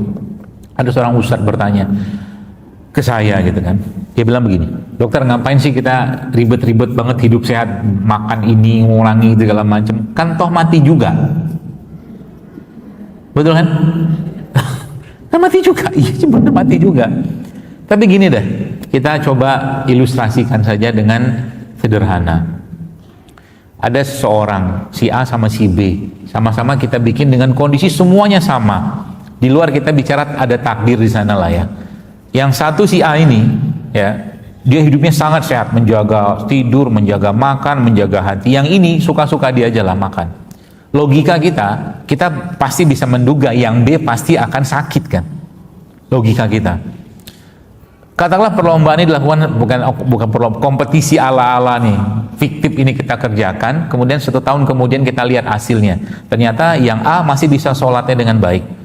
Speaker 1: Ada seorang ustadz bertanya ke saya gitu kan. Dia bilang begini, dokter ngapain sih kita ribet-ribet banget hidup sehat, makan ini, ngurangi segala macam, kan toh mati juga. Betul kan? Kan mati juga, iya bener mati juga. Tapi gini deh, kita coba ilustrasikan saja dengan sederhana. Ada seseorang, si A sama si B, sama-sama kita bikin dengan kondisi semuanya sama. Di luar kita bicara ada takdir di sana lah ya. Yang satu si A ini, ya, dia hidupnya sangat sehat, menjaga tidur, menjaga makan, menjaga hati. Yang ini suka-suka dia aja lah makan. Logika kita pasti bisa menduga yang B pasti akan sakit kan? Logika kita. Katakanlah perlombaan ini dilakukan bukan perlombaan, kompetisi ala-ala nih, fiktif ini kita kerjakan. Kemudian 1 tahun kemudian kita lihat hasilnya. Ternyata yang A masih bisa sholatnya dengan baik.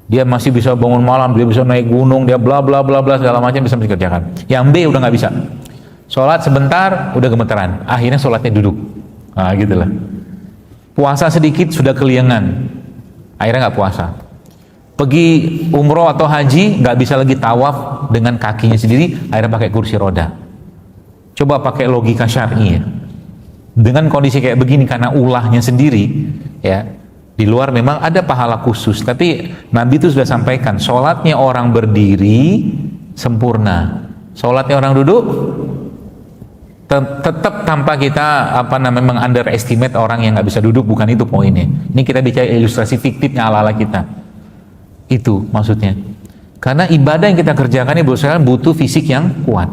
Speaker 1: Dia masih bisa bangun malam, dia bisa naik gunung, dia bla bla bla bla segala macam bisa dikerjakan. Yang B udah nggak bisa. Sholat sebentar udah gemeteran, akhirnya sholatnya duduk. Nah gitulah. Puasa sedikit sudah keliengan, akhirnya nggak puasa. Pergi umroh atau haji nggak bisa lagi tawaf dengan kakinya sendiri, akhirnya pakai kursi roda. Coba pakai logika syar'i ya. Dengan kondisi kayak begini karena ulahnya sendiri ya, di luar memang ada pahala khusus, tapi Nabi itu sudah sampaikan sholatnya orang berdiri sempurna, sholatnya orang duduk tetap tanpa kita underestimate orang yang nggak bisa duduk. Bukan itu poinnya. Ini kita bicara ilustrasi fiktifnya ala-ala kita. Itu maksudnya. Karena ibadah yang kita kerjakan ini butuh fisik yang kuat.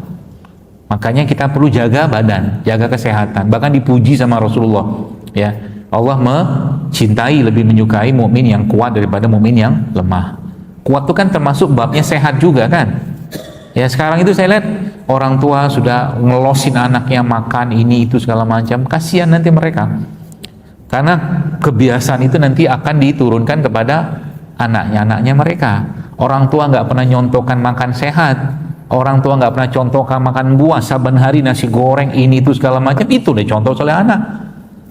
Speaker 1: Makanya kita perlu jaga badan, jaga kesehatan. Bahkan dipuji sama Rasulullah. Ya, Allah mencintai, lebih menyukai mukmin yang kuat daripada mukmin yang lemah. Kuat itu kan termasuk babnya sehat juga kan. Ya sekarang itu saya lihat orang tua sudah ngelosin anaknya makan ini itu segala macam, kasihan nanti mereka. Karena kebiasaan itu nanti akan diturunkan kepada anaknya mereka. Orang tua nggak pernah nyontohkan makan sehat, orang tua nggak pernah contohkan makan buah, saban hari nasi goreng ini itu segala macam, itu deh contoh oleh anak.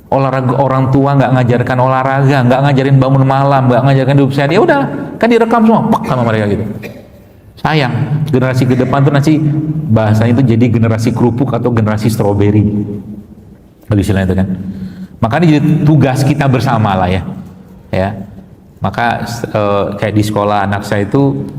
Speaker 1: Olahraga, orang tua nggak ngajarkan olahraga, nggak ngajarin bangun malam, nggak ngajarkan hidup sehat, ya udah kan direkam semua pak sama mereka gitu. Sayang, generasi ke depan tuh nanti bahasanya itu jadi generasi kerupuk atau generasi stroberi. Bagi istilah itu kan. Makanya jadi tugas kita bersama lah ya. Ya. Maka kayak di sekolah anak saya itu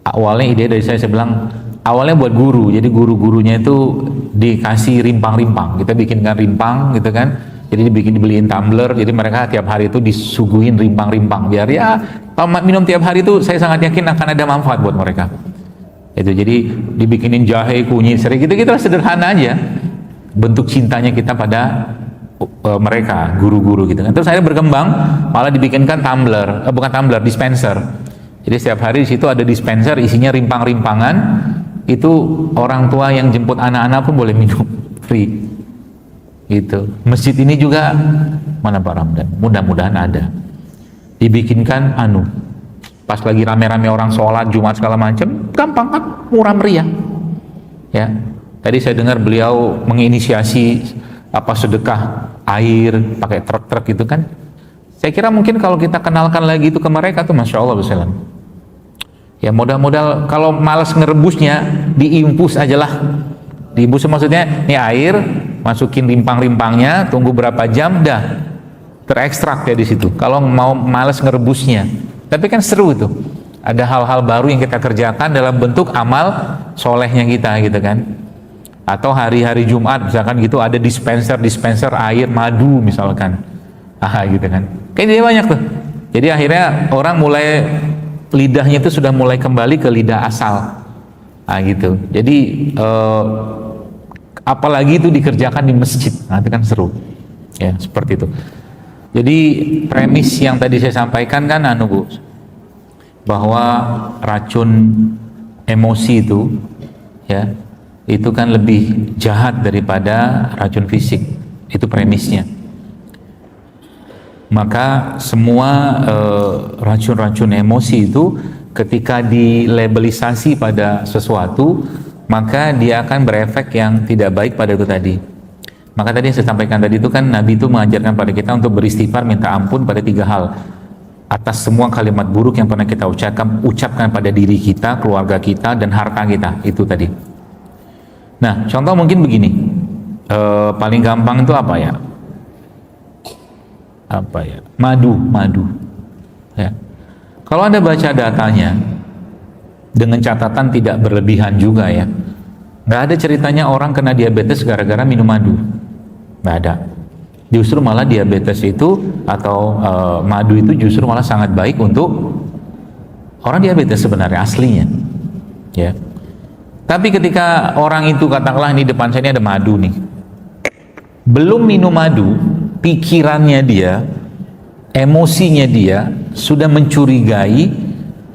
Speaker 1: awalnya ide dari saya bilang awalnya buat guru. Jadi guru-gurunya itu dikasih rimpang-rimpang. Kita bikinkan rimpang gitu kan. Jadi dibeliin tumbler, jadi mereka tiap hari itu disuguhin rimpang-rimpang biar ya kalau minum tiap hari itu saya sangat yakin akan ada manfaat buat mereka. Itu jadi dibikinin jahe, kunyit, serai gitu-gitu sederhana aja. Bentuk cintanya kita pada mereka, guru-guru gitu kan. Terus saya berkembang malah dibikinkan tumbler, bukan tumbler, dispenser. Jadi setiap hari di situ ada dispenser isinya rimpang-rimpangan. Itu orang tua yang jemput anak-anak pun boleh minum free. Gitu. Masjid ini juga mana Pak Ramdan? Mudah-mudahan ada. Dibikinkan pas lagi rame-rame orang sholat Jumat segala macam, gampang kan, murah meriah. Ya. Tadi saya dengar beliau menginisiasi sedekah air pakai truk-truk gitu kan. Saya kira mungkin kalau kita kenalkan lagi itu ke mereka tuh Masya Allah bersalam. Ya modal-modal kalau malas ngerebusnya diimpus aja lah. Diimpus maksudnya ini air masukin rimpang-rimpangnya, tunggu berapa jam dah terekstrak ya di situ. Kalau mau males ngerebusnya, tapi kan seru itu. Ada hal-hal baru yang kita kerjakan dalam bentuk amal solehnya kita gitu kan. Atau hari-hari Jumat misalkan gitu ada dispenser air madu misalkan, gitu kan. Kayaknya banyak tuh. Jadi akhirnya orang mulai lidahnya itu sudah mulai kembali ke lidah asal, gitu. Jadi apalagi itu dikerjakan di masjid, nanti kan seru ya seperti itu. Jadi premis yang tadi saya sampaikan kan Bu, bahwa racun emosi itu ya itu kan lebih jahat daripada racun fisik, itu premisnya. Maka semua racun-racun emosi itu ketika dilabelisasi pada sesuatu, maka dia akan berefek yang tidak baik pada itu tadi. Maka tadi yang saya sampaikan tadi itu kan Nabi itu mengajarkan pada kita untuk beristighfar, minta ampun pada 3 hal atas semua kalimat buruk yang pernah kita ucapkan pada diri kita, keluarga kita, dan harta kita. Itu tadi. Nah, contoh mungkin begini, paling gampang itu apa ya? Madu. Ya. Kalau Anda baca datanya, dengan catatan tidak berlebihan juga ya, nggak ada ceritanya orang kena diabetes gara-gara minum madu, nggak ada. Justru malah diabetes itu atau madu itu justru malah sangat baik untuk orang diabetes sebenarnya aslinya ya. Tapi ketika orang itu katakanlah ini depan saya ini ada madu nih, belum minum madu, pikirannya dia, emosinya dia sudah mencurigai,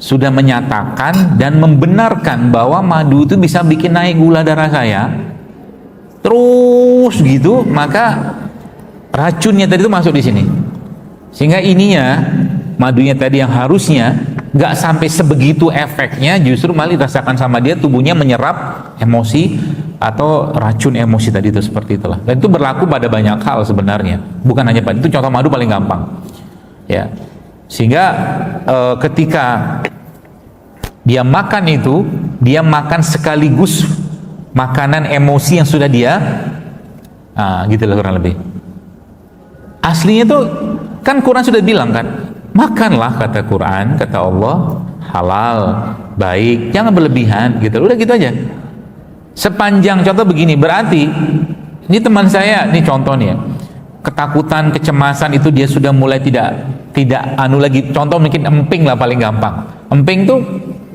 Speaker 1: sudah menyatakan dan membenarkan bahwa madu itu bisa bikin naik gula darah saya, terus gitu, maka racunnya tadi itu masuk di sini, sehingga ininya madunya tadi yang harusnya nggak sampai sebegitu efeknya, justru malah dirasakan sama dia, tubuhnya menyerap emosi atau racun emosi tadi itu, seperti itulah. Dan itu berlaku pada banyak hal sebenarnya, bukan hanya pada itu. Contoh madu paling gampang ya. Sehingga ketika dia makan itu, dia makan sekaligus makanan emosi yang sudah dia, gitu loh kurang lebih. Aslinya tuh kan Quran sudah bilang kan, makanlah, kata Quran, kata Allah, halal, baik, jangan berlebihan, gitu. Udah gitu aja. Sepanjang contoh begini, berarti ini teman saya, ini contoh nih ya, ketakutan, kecemasan itu dia sudah mulai tidak lagi. Contoh mungkin emping lah paling gampang. Emping tuh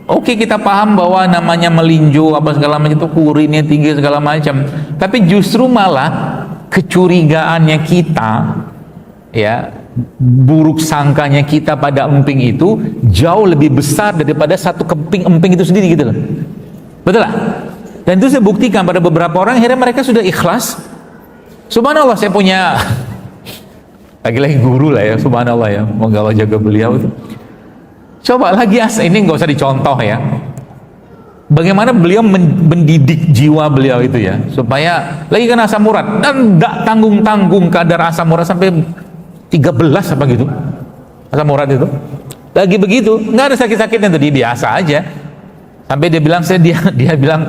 Speaker 1: oke, kita paham bahwa namanya melinjo apa segala macam itu urinnya tinggi segala macam, tapi justru malah kecurigaannya kita, ya, buruk sangkanya kita pada emping itu jauh lebih besar daripada satu keping emping itu sendiri, gitu loh. Betul lah? Dan itu saya buktikan pada beberapa orang, akhirnya mereka sudah ikhlas. Subhanallah, saya punya lagi-lagi guru lah ya, subhanallah ya, moga Allah jaga beliau itu. Coba lagi ini nggak usah dicontoh ya, bagaimana beliau mendidik jiwa beliau itu ya, supaya lagi kan asam urat, dan nggak tanggung-tanggung kadar asam urat sampai 13 apa gitu, asam urat itu lagi begitu, nggak ada sakit-sakitnya tadi, biasa aja. Sampai dia bilang, dia bilang,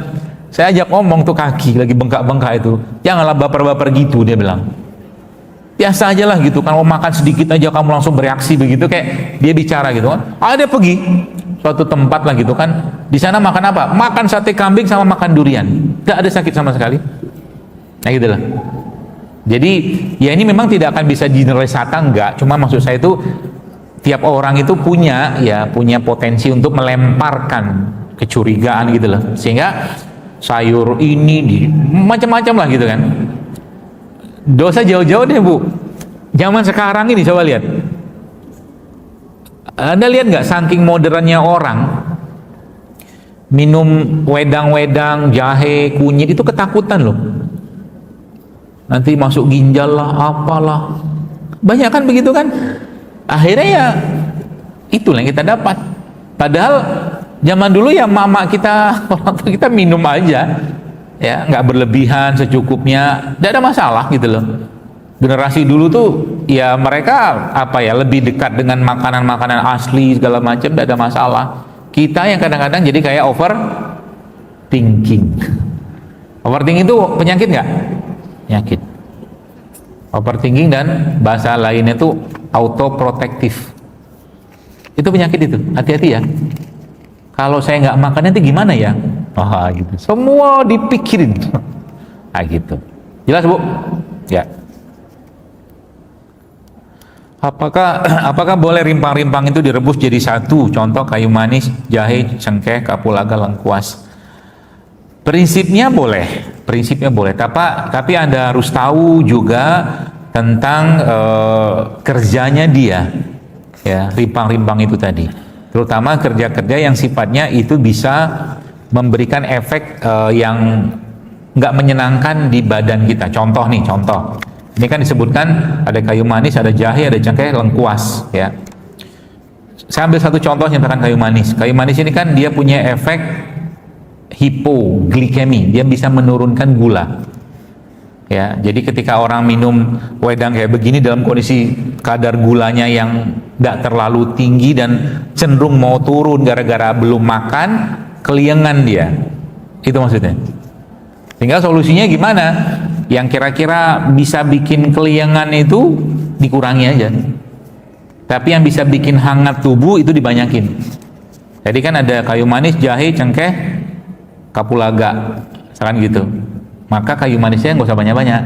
Speaker 1: saya ajak ngomong tuh kaki lagi bengkak-bengkak itu, janganlah baper-baper gitu, dia bilang. Biasa aja lah gitu, kalau makan sedikit aja kamu langsung bereaksi begitu, kayak dia bicara gitu kan. Ada pergi suatu tempat lah gitu kan, di sana makan apa? Makan sate kambing sama makan durian, tidak ada sakit sama sekali. Nah gitulah. Jadi ya ini memang tidak akan bisa generalisasikan, enggak. Cuma maksud saya itu tiap orang itu punya potensi untuk melemparkan kecurigaan gitu loh, sehingga sayur ini macam-macam lah gitu kan. Dosa jauh-jauh deh Bu, zaman sekarang ini coba lihat, Anda lihat nggak saking modernnya orang minum wedang-wedang, jahe, kunyit itu ketakutan loh, nanti masuk ginjal lah, apalah, banyak kan begitu kan. Akhirnya ya itulah yang kita dapat. Padahal zaman dulu ya mama kita, orang tua kita minum aja ya, nggak berlebihan, secukupnya, tidak ada masalah gitu loh. Generasi dulu tuh ya mereka lebih dekat dengan makanan-makanan asli segala macam, tidak ada masalah. Kita yang kadang-kadang jadi kayak overthinking. Overthinking itu penyakit nggak? Penyakit. Overthinking dan bahasa lainnya itu autoprotective. Itu penyakit itu, hati-hati ya. Kalau saya nggak makan nanti gimana ya? Gitu. Semua dipikirin. Gitu. Jelas Bu? Ya. Apakah boleh rimpang-rimpang itu direbus jadi satu? Contoh kayu manis, jahe, cengkeh, kapulaga, lengkuas. Prinsipnya boleh. Tapi Anda harus tahu juga tentang kerjanya dia. Ya, rimpang-rimpang itu tadi. Terutama kerja-kerja yang sifatnya itu bisa memberikan efek yang nggak menyenangkan di badan kita. Contoh. Ini kan disebutkan ada kayu manis, ada jahe, ada cengkeh, lengkuas. Ya. Saya ambil satu contoh tentang kayu manis. Kayu manis ini kan dia punya efek hipoglikemi. Dia bisa menurunkan gula. Ya, jadi ketika orang minum wedang kayak begini dalam kondisi kadar gulanya yang nggak terlalu tinggi dan cenderung mau turun gara-gara belum makan, keliengan dia. Itu maksudnya. Tinggal solusinya gimana? Yang kira-kira bisa bikin keliengan itu dikurangi aja. Tapi yang bisa bikin hangat tubuh itu dibanyakin. Jadi kan ada kayu manis, jahe, cengkeh, kapulaga, misalkan gitu. Maka kayu manisnya nggak usah banyak-banyak,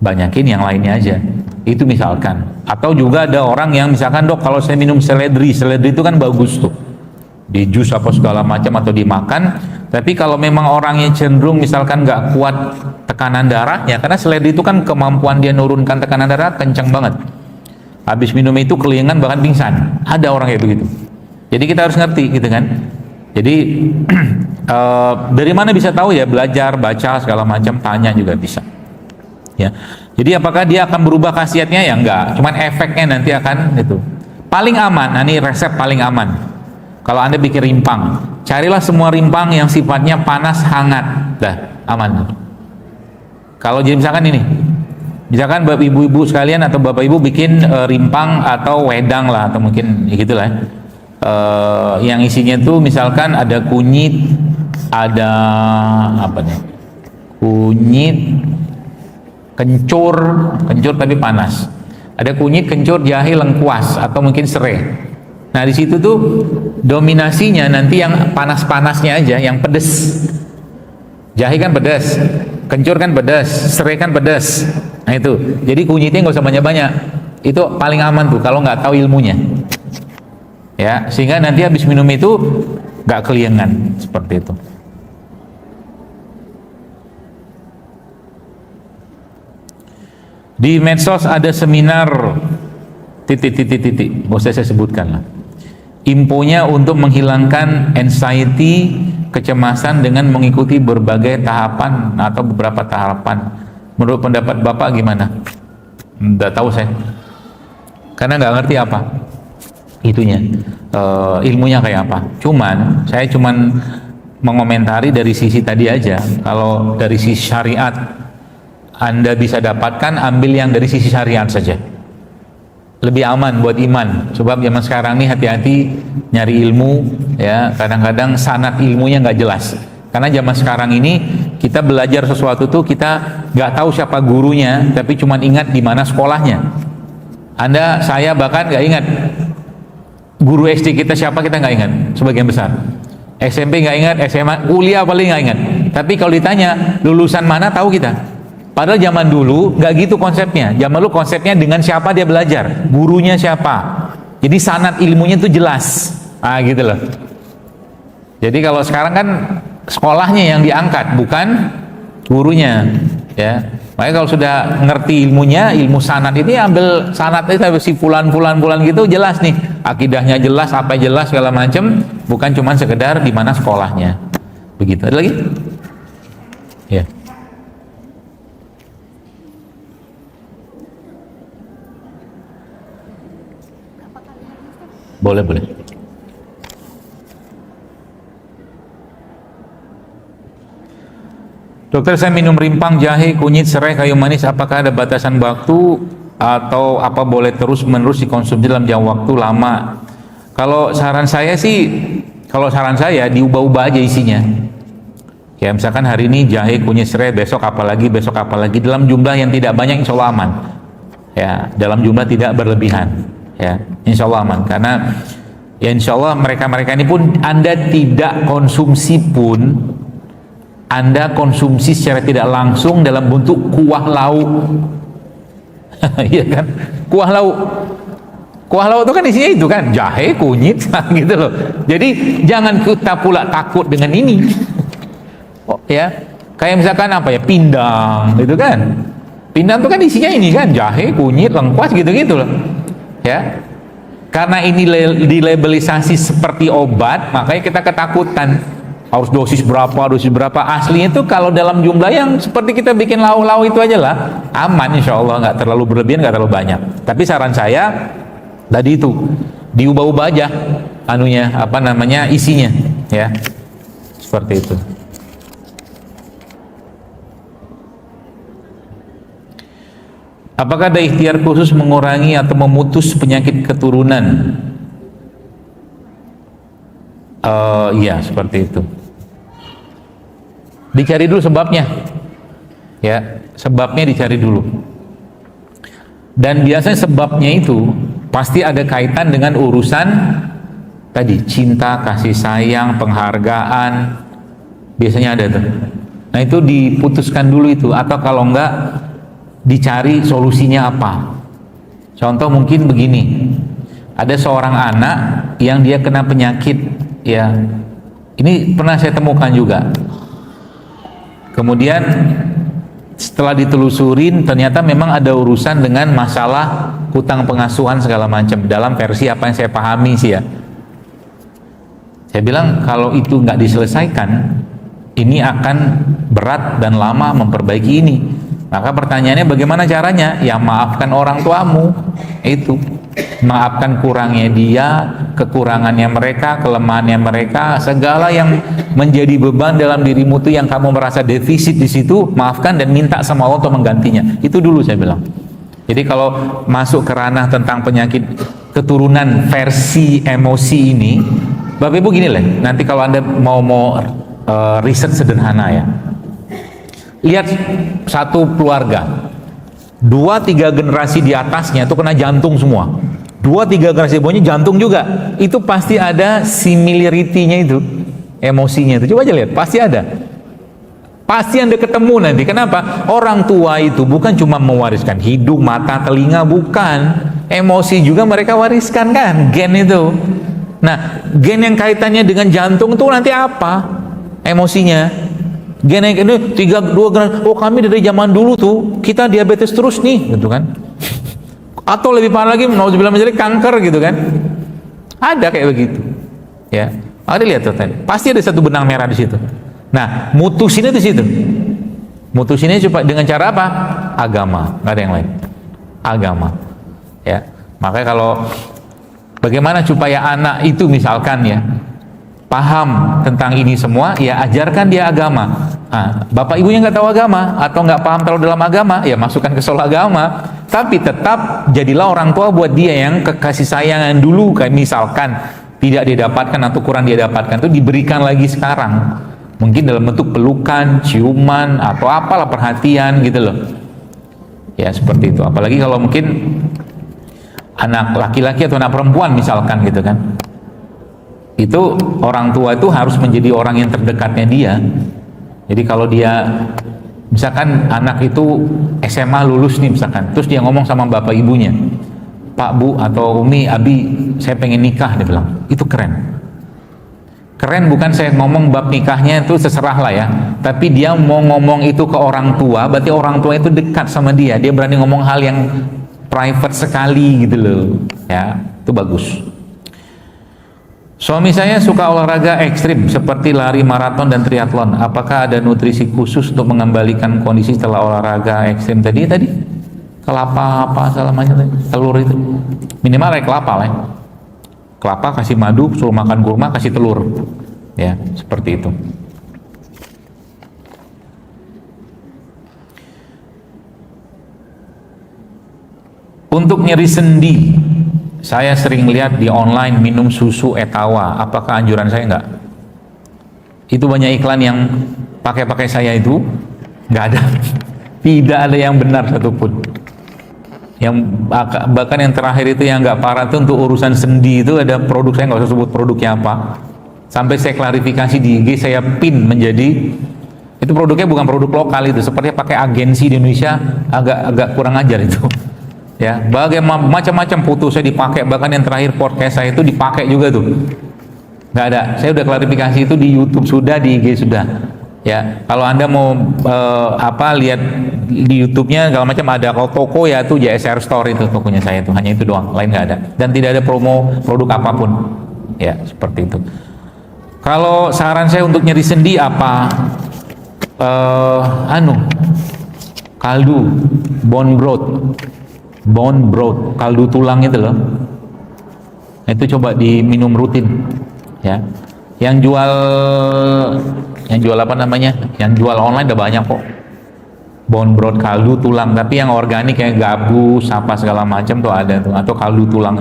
Speaker 1: banyakin yang lainnya aja. Itu misalkan. Atau juga ada orang yang misalkan, dok kalau saya minum seledri itu kan bagus tuh, di jus apa segala macam atau dimakan. Tapi kalau memang orangnya cenderung misalkan nggak kuat tekanan darahnya, karena seledri itu kan kemampuan dia nurunkan tekanan darah kencang banget. Habis minum itu keliengan bahkan pingsan. Ada orang kayak begitu. Jadi kita harus ngerti gitu kan. Jadi dari mana bisa tahu ya? Belajar, baca segala macam, tanya juga bisa. Ya. Jadi apakah dia akan berubah khasiatnya? Ya enggak. Cuman efeknya nanti akan itu. Paling aman. Nah, ini resep paling aman. Kalau Anda bikin rimpang, carilah semua rimpang yang sifatnya panas hangat. Dah, aman. Kalau jadi misalkan ini, Misalkan bapak ibu-ibu sekalian atau bapak ibu bikin rimpang atau wedang lah, atau mungkin ya gitulah, yang isinya tuh misalkan ada kunyit, ada apa nih, kunyit, kencur tapi panas, ada kunyit, kencur, jahe, lengkuas atau mungkin serai. Nah di situ tuh dominasinya nanti yang panas-panasnya aja, yang pedes. Jahe kan pedas, kencur kan pedas, serai kan pedas. Nah itu, jadi kunyitnya nggak usah banyak-banyak. Itu paling aman tuh kalau nggak tahu ilmunya. Ya, sehingga nanti habis minum itu nggak keliengan seperti itu. Di medsos ada seminar titik, nggak usah saya sebutkan lah. Infonya untuk menghilangkan anxiety, kecemasan dengan mengikuti berbagai tahapan atau beberapa tahapan. Menurut pendapat Bapak gimana? Nggak tahu saya, karena nggak ngerti apa itunya, ilmunya kayak apa. Saya cuman mengomentari dari sisi tadi aja. Kalau dari sisi syariat Anda bisa dapatkan, ambil yang dari sisi syariat saja. Lebih aman buat iman. Sebab zaman sekarang nih hati-hati nyari ilmu, ya kadang-kadang sanad ilmunya nggak jelas. Karena zaman sekarang ini kita belajar sesuatu tuh kita nggak tahu siapa gurunya, tapi cuma ingat di mana sekolahnya. Saya bahkan nggak ingat guru SD kita siapa, kita nggak ingat sebagian besar. SMP nggak ingat, SMA, kuliah paling nggak ingat. Tapi kalau ditanya lulusan mana, tahu kita. Padahal zaman dulu nggak gitu konsepnya. Zaman dulu konsepnya dengan siapa dia belajar, gurunya siapa. Jadi sanad ilmunya itu jelas. Gitu loh. Jadi kalau sekarang kan sekolahnya yang diangkat, bukan gurunya. Ya. Makanya kalau sudah ngerti ilmunya, ilmu sanad ini ambil sanad itu si fulan gitu jelas nih. Akidahnya jelas, apa jelas segala macam, bukan cuma sekedar di mana sekolahnya. Begitu. Ada lagi? Ya. Boleh. Dokter, saya minum rimpang, jahe, kunyit, serai, kayu manis. Apakah ada batasan waktu atau apa boleh terus-menerus dikonsumsi dalam jangka waktu lama? Kalau saran saya diubah-ubah aja isinya. Ya misalkan hari ini jahe, kunyit, serai, besok apalagi dalam jumlah yang tidak banyak, insya Allah aman. Ya, dalam jumlah tidak berlebihan. Ya, insya Allah aman, karena ya insya Allah mereka ini pun Anda tidak konsumsi pun, Anda konsumsi secara tidak langsung dalam bentuk kuah lauk. Iya kan, kuah lauk itu kan isinya itu kan jahe, kunyit gitu loh. Jadi jangan kita pula takut dengan ini. Ya, kayak misalkan apa ya, pindang gitu kan, pindang itu kan isinya ini kan jahe, kunyit, lengkuas gitu-gitu loh. Ya, karena ini dilabelisasi seperti obat, makanya kita ketakutan harus dosis berapa. Aslinya itu kalau dalam jumlah yang seperti kita bikin lauk-lauk itu aja lah, aman insya Allah, nggak terlalu berlebihan, nggak terlalu banyak. Tapi saran saya tadi itu diubah-ubah aja isinya, ya seperti itu. Apakah ada ikhtiar khusus mengurangi atau memutus penyakit keturunan? Ya seperti itu. Dicari dulu sebabnya. Ya, sebabnya dicari dulu. Dan biasanya sebabnya itu pasti ada kaitan dengan urusan tadi, cinta, kasih sayang, penghargaan. Biasanya ada tuh. Nah itu diputuskan dulu itu, atau kalau enggak dicari solusinya apa. Contoh mungkin begini, ada seorang anak yang dia kena penyakit, ya ini pernah saya temukan juga. Kemudian setelah ditelusurin ternyata memang ada urusan dengan masalah hutang pengasuhan segala macam, dalam versi apa yang saya pahami sih ya. Saya bilang kalau itu nggak diselesaikan, ini akan berat dan lama memperbaiki ini. Maka pertanyaannya bagaimana caranya? Ya maafkan orang tuamu, itu. Maafkan kurangnya dia, kekurangannya mereka, kelemahannya mereka, segala yang menjadi beban dalam dirimu itu yang kamu merasa defisit di situ, maafkan dan minta sama Allah untuk menggantinya. Itu dulu saya bilang. Jadi kalau masuk ke ranah tentang penyakit keturunan versi emosi ini, Bapak Ibu gini lah, nanti kalau Anda mau riset sederhana ya. Lihat satu keluarga, 2-3 generasi di atasnya itu kena jantung semua, 2-3 generasi di bawahnya jantung juga. Itu pasti ada similarity-nya itu, emosinya itu. Coba aja lihat, pasti ada. Pasti Anda ketemu nanti. Kenapa? Orang tua itu bukan cuma mewariskan hidung, mata, telinga, bukan. Emosi juga mereka wariskan kan, gen itu. Nah, gen yang kaitannya dengan jantung itu nanti apa? Emosinya. Gen yang ini 2 generasi, oh kami dari zaman dulu tuh kita diabetes terus nih, gitu kan? Atau lebih parah lagi, nauzubillah menjadi kanker, gitu kan? Ada kayak begitu, ya. Ada lihat tuh, pasti ada satu benang merah di situ. Nah, mutusinnya di situ. Mutusinnya coba dengan cara apa? Agama, nggak ada yang lain. Agama, ya. Makanya kalau bagaimana supaya anak itu misalkan ya paham tentang ini semua, ya ajarkan dia agama. Nah, bapak ibunya nggak tahu agama atau nggak paham terlalu dalam agama, ya masukkan ke sekolah agama. Tapi tetap jadilah orang tua buat dia yang kekasih sayangan dulu, kayak misalkan tidak didapatkan atau kurang dia dapatkan itu diberikan lagi sekarang. Mungkin dalam bentuk pelukan, ciuman atau apalah, perhatian gitu loh. Ya seperti itu. Apalagi kalau mungkin anak laki-laki atau anak perempuan misalkan gitu kan. Itu orang tua itu harus menjadi orang yang terdekatnya dia. Jadi kalau dia misalkan anak itu SMA lulus nih misalkan, terus dia ngomong sama bapak ibunya, Pak, Bu, atau Umi, Abi, saya pengen nikah, dia bilang, itu keren. Keren bukan saya ngomong bab nikahnya itu terserah lah ya, tapi dia mau ngomong itu ke orang tua, berarti orang tua itu dekat sama dia, dia berani ngomong hal yang private sekali gitu loh, ya, itu bagus. Suami saya suka olahraga ekstrim seperti lari maraton dan triathlon. Apakah ada nutrisi khusus untuk mengembalikan kondisi setelah olahraga ekstrim tadi? Kelapa apa selamanya tadi? Telur itu. Minimal kayak kelapa lah. Ya. Kelapa kasih madu, suruh makan kurma, kasih telur. Ya, seperti itu. Untuk nyeri sendi, saya sering lihat di online minum susu Etawa. Apakah anjuran saya enggak? Itu banyak iklan yang pakai saya itu enggak ada. Tidak ada yang benar satupun. Yang bahkan yang terakhir itu yang enggak parah itu untuk urusan sendi itu ada produk, saya nggak usah sebut produknya apa. Sampai saya klarifikasi di IG, saya pin menjadi itu produknya bukan produk lokal itu, seperti pakai agensi di Indonesia, agak kurang ajar itu. Ya, bagaimana macam-macam foto saya dipakai, bahkan yang terakhir podcast saya itu dipakai juga tuh. Nggak ada. Saya udah klarifikasi itu di YouTube sudah, di IG sudah. Ya, kalau Anda mau lihat di YouTube-nya segala macam ada. Kalau toko ya tuh JSR Store itu tokonya saya itu, hanya itu doang, lain nggak ada. Dan tidak ada promo produk apapun. Ya, seperti itu. Kalau saran saya untuk nyeri sendi apa? Kaldu, bone broth, kaldu tulang itu loh. Itu coba diminum rutin, ya. Yang jual apa namanya? Yang jual online udah banyak kok. Bone broth kaldu tulang, tapi yang organik kayak gabus, apa segala macam tuh ada tuh, atau kaldu tulang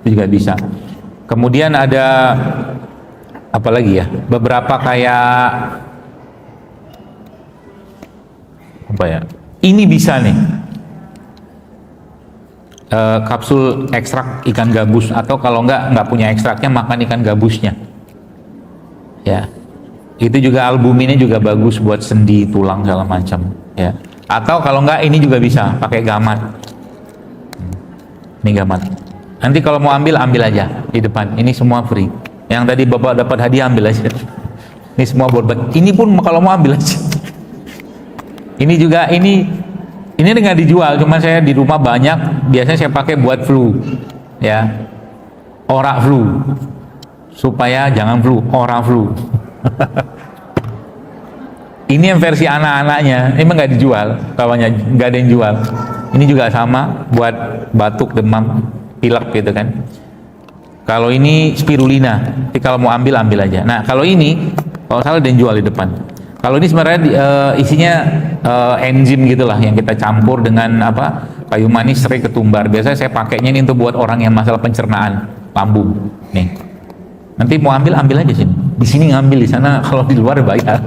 Speaker 1: itu juga bisa. Kemudian ada apa lagi ya? Beberapa kayak apa ya? Ini bisa nih. Kapsul ekstrak ikan gabus, atau kalau nggak punya ekstraknya, makan ikan gabusnya, ya. Itu juga albuminnya juga bagus buat sendi, tulang segala macam, ya. Atau kalau nggak ini juga bisa pakai gamat. Ini gamat. Nanti kalau mau ambil aja di depan. Ini semua free. Yang tadi Bapak dapat hadiah ambil aja. Ini semua buat. Ini pun kalau mau ambil aja. Ini juga ini nggak dijual, cuma saya di rumah banyak, biasanya saya pakai buat flu, ya, ora flu, supaya jangan flu, ora flu. Ini yang versi anak-anaknya, emang nggak dijual, bawahnya nggak ada yang jual. Ini juga sama buat batuk, demam, pilek gitu kan. Kalau ini spirulina, jadi kalau mau ambil aja. Nah kalau ini, kalau salah ada yang jual di depan. Kalau ini sebenarnya isinya enzim gitulah yang kita campur dengan apa, kayu manis, serai, ketumbar. Biasanya saya pakainya ini untuk buat orang yang masalah pencernaan lambung. Nih, nanti mau ambil aja sini. Di sini ngambil, di sana kalau di luar bayar.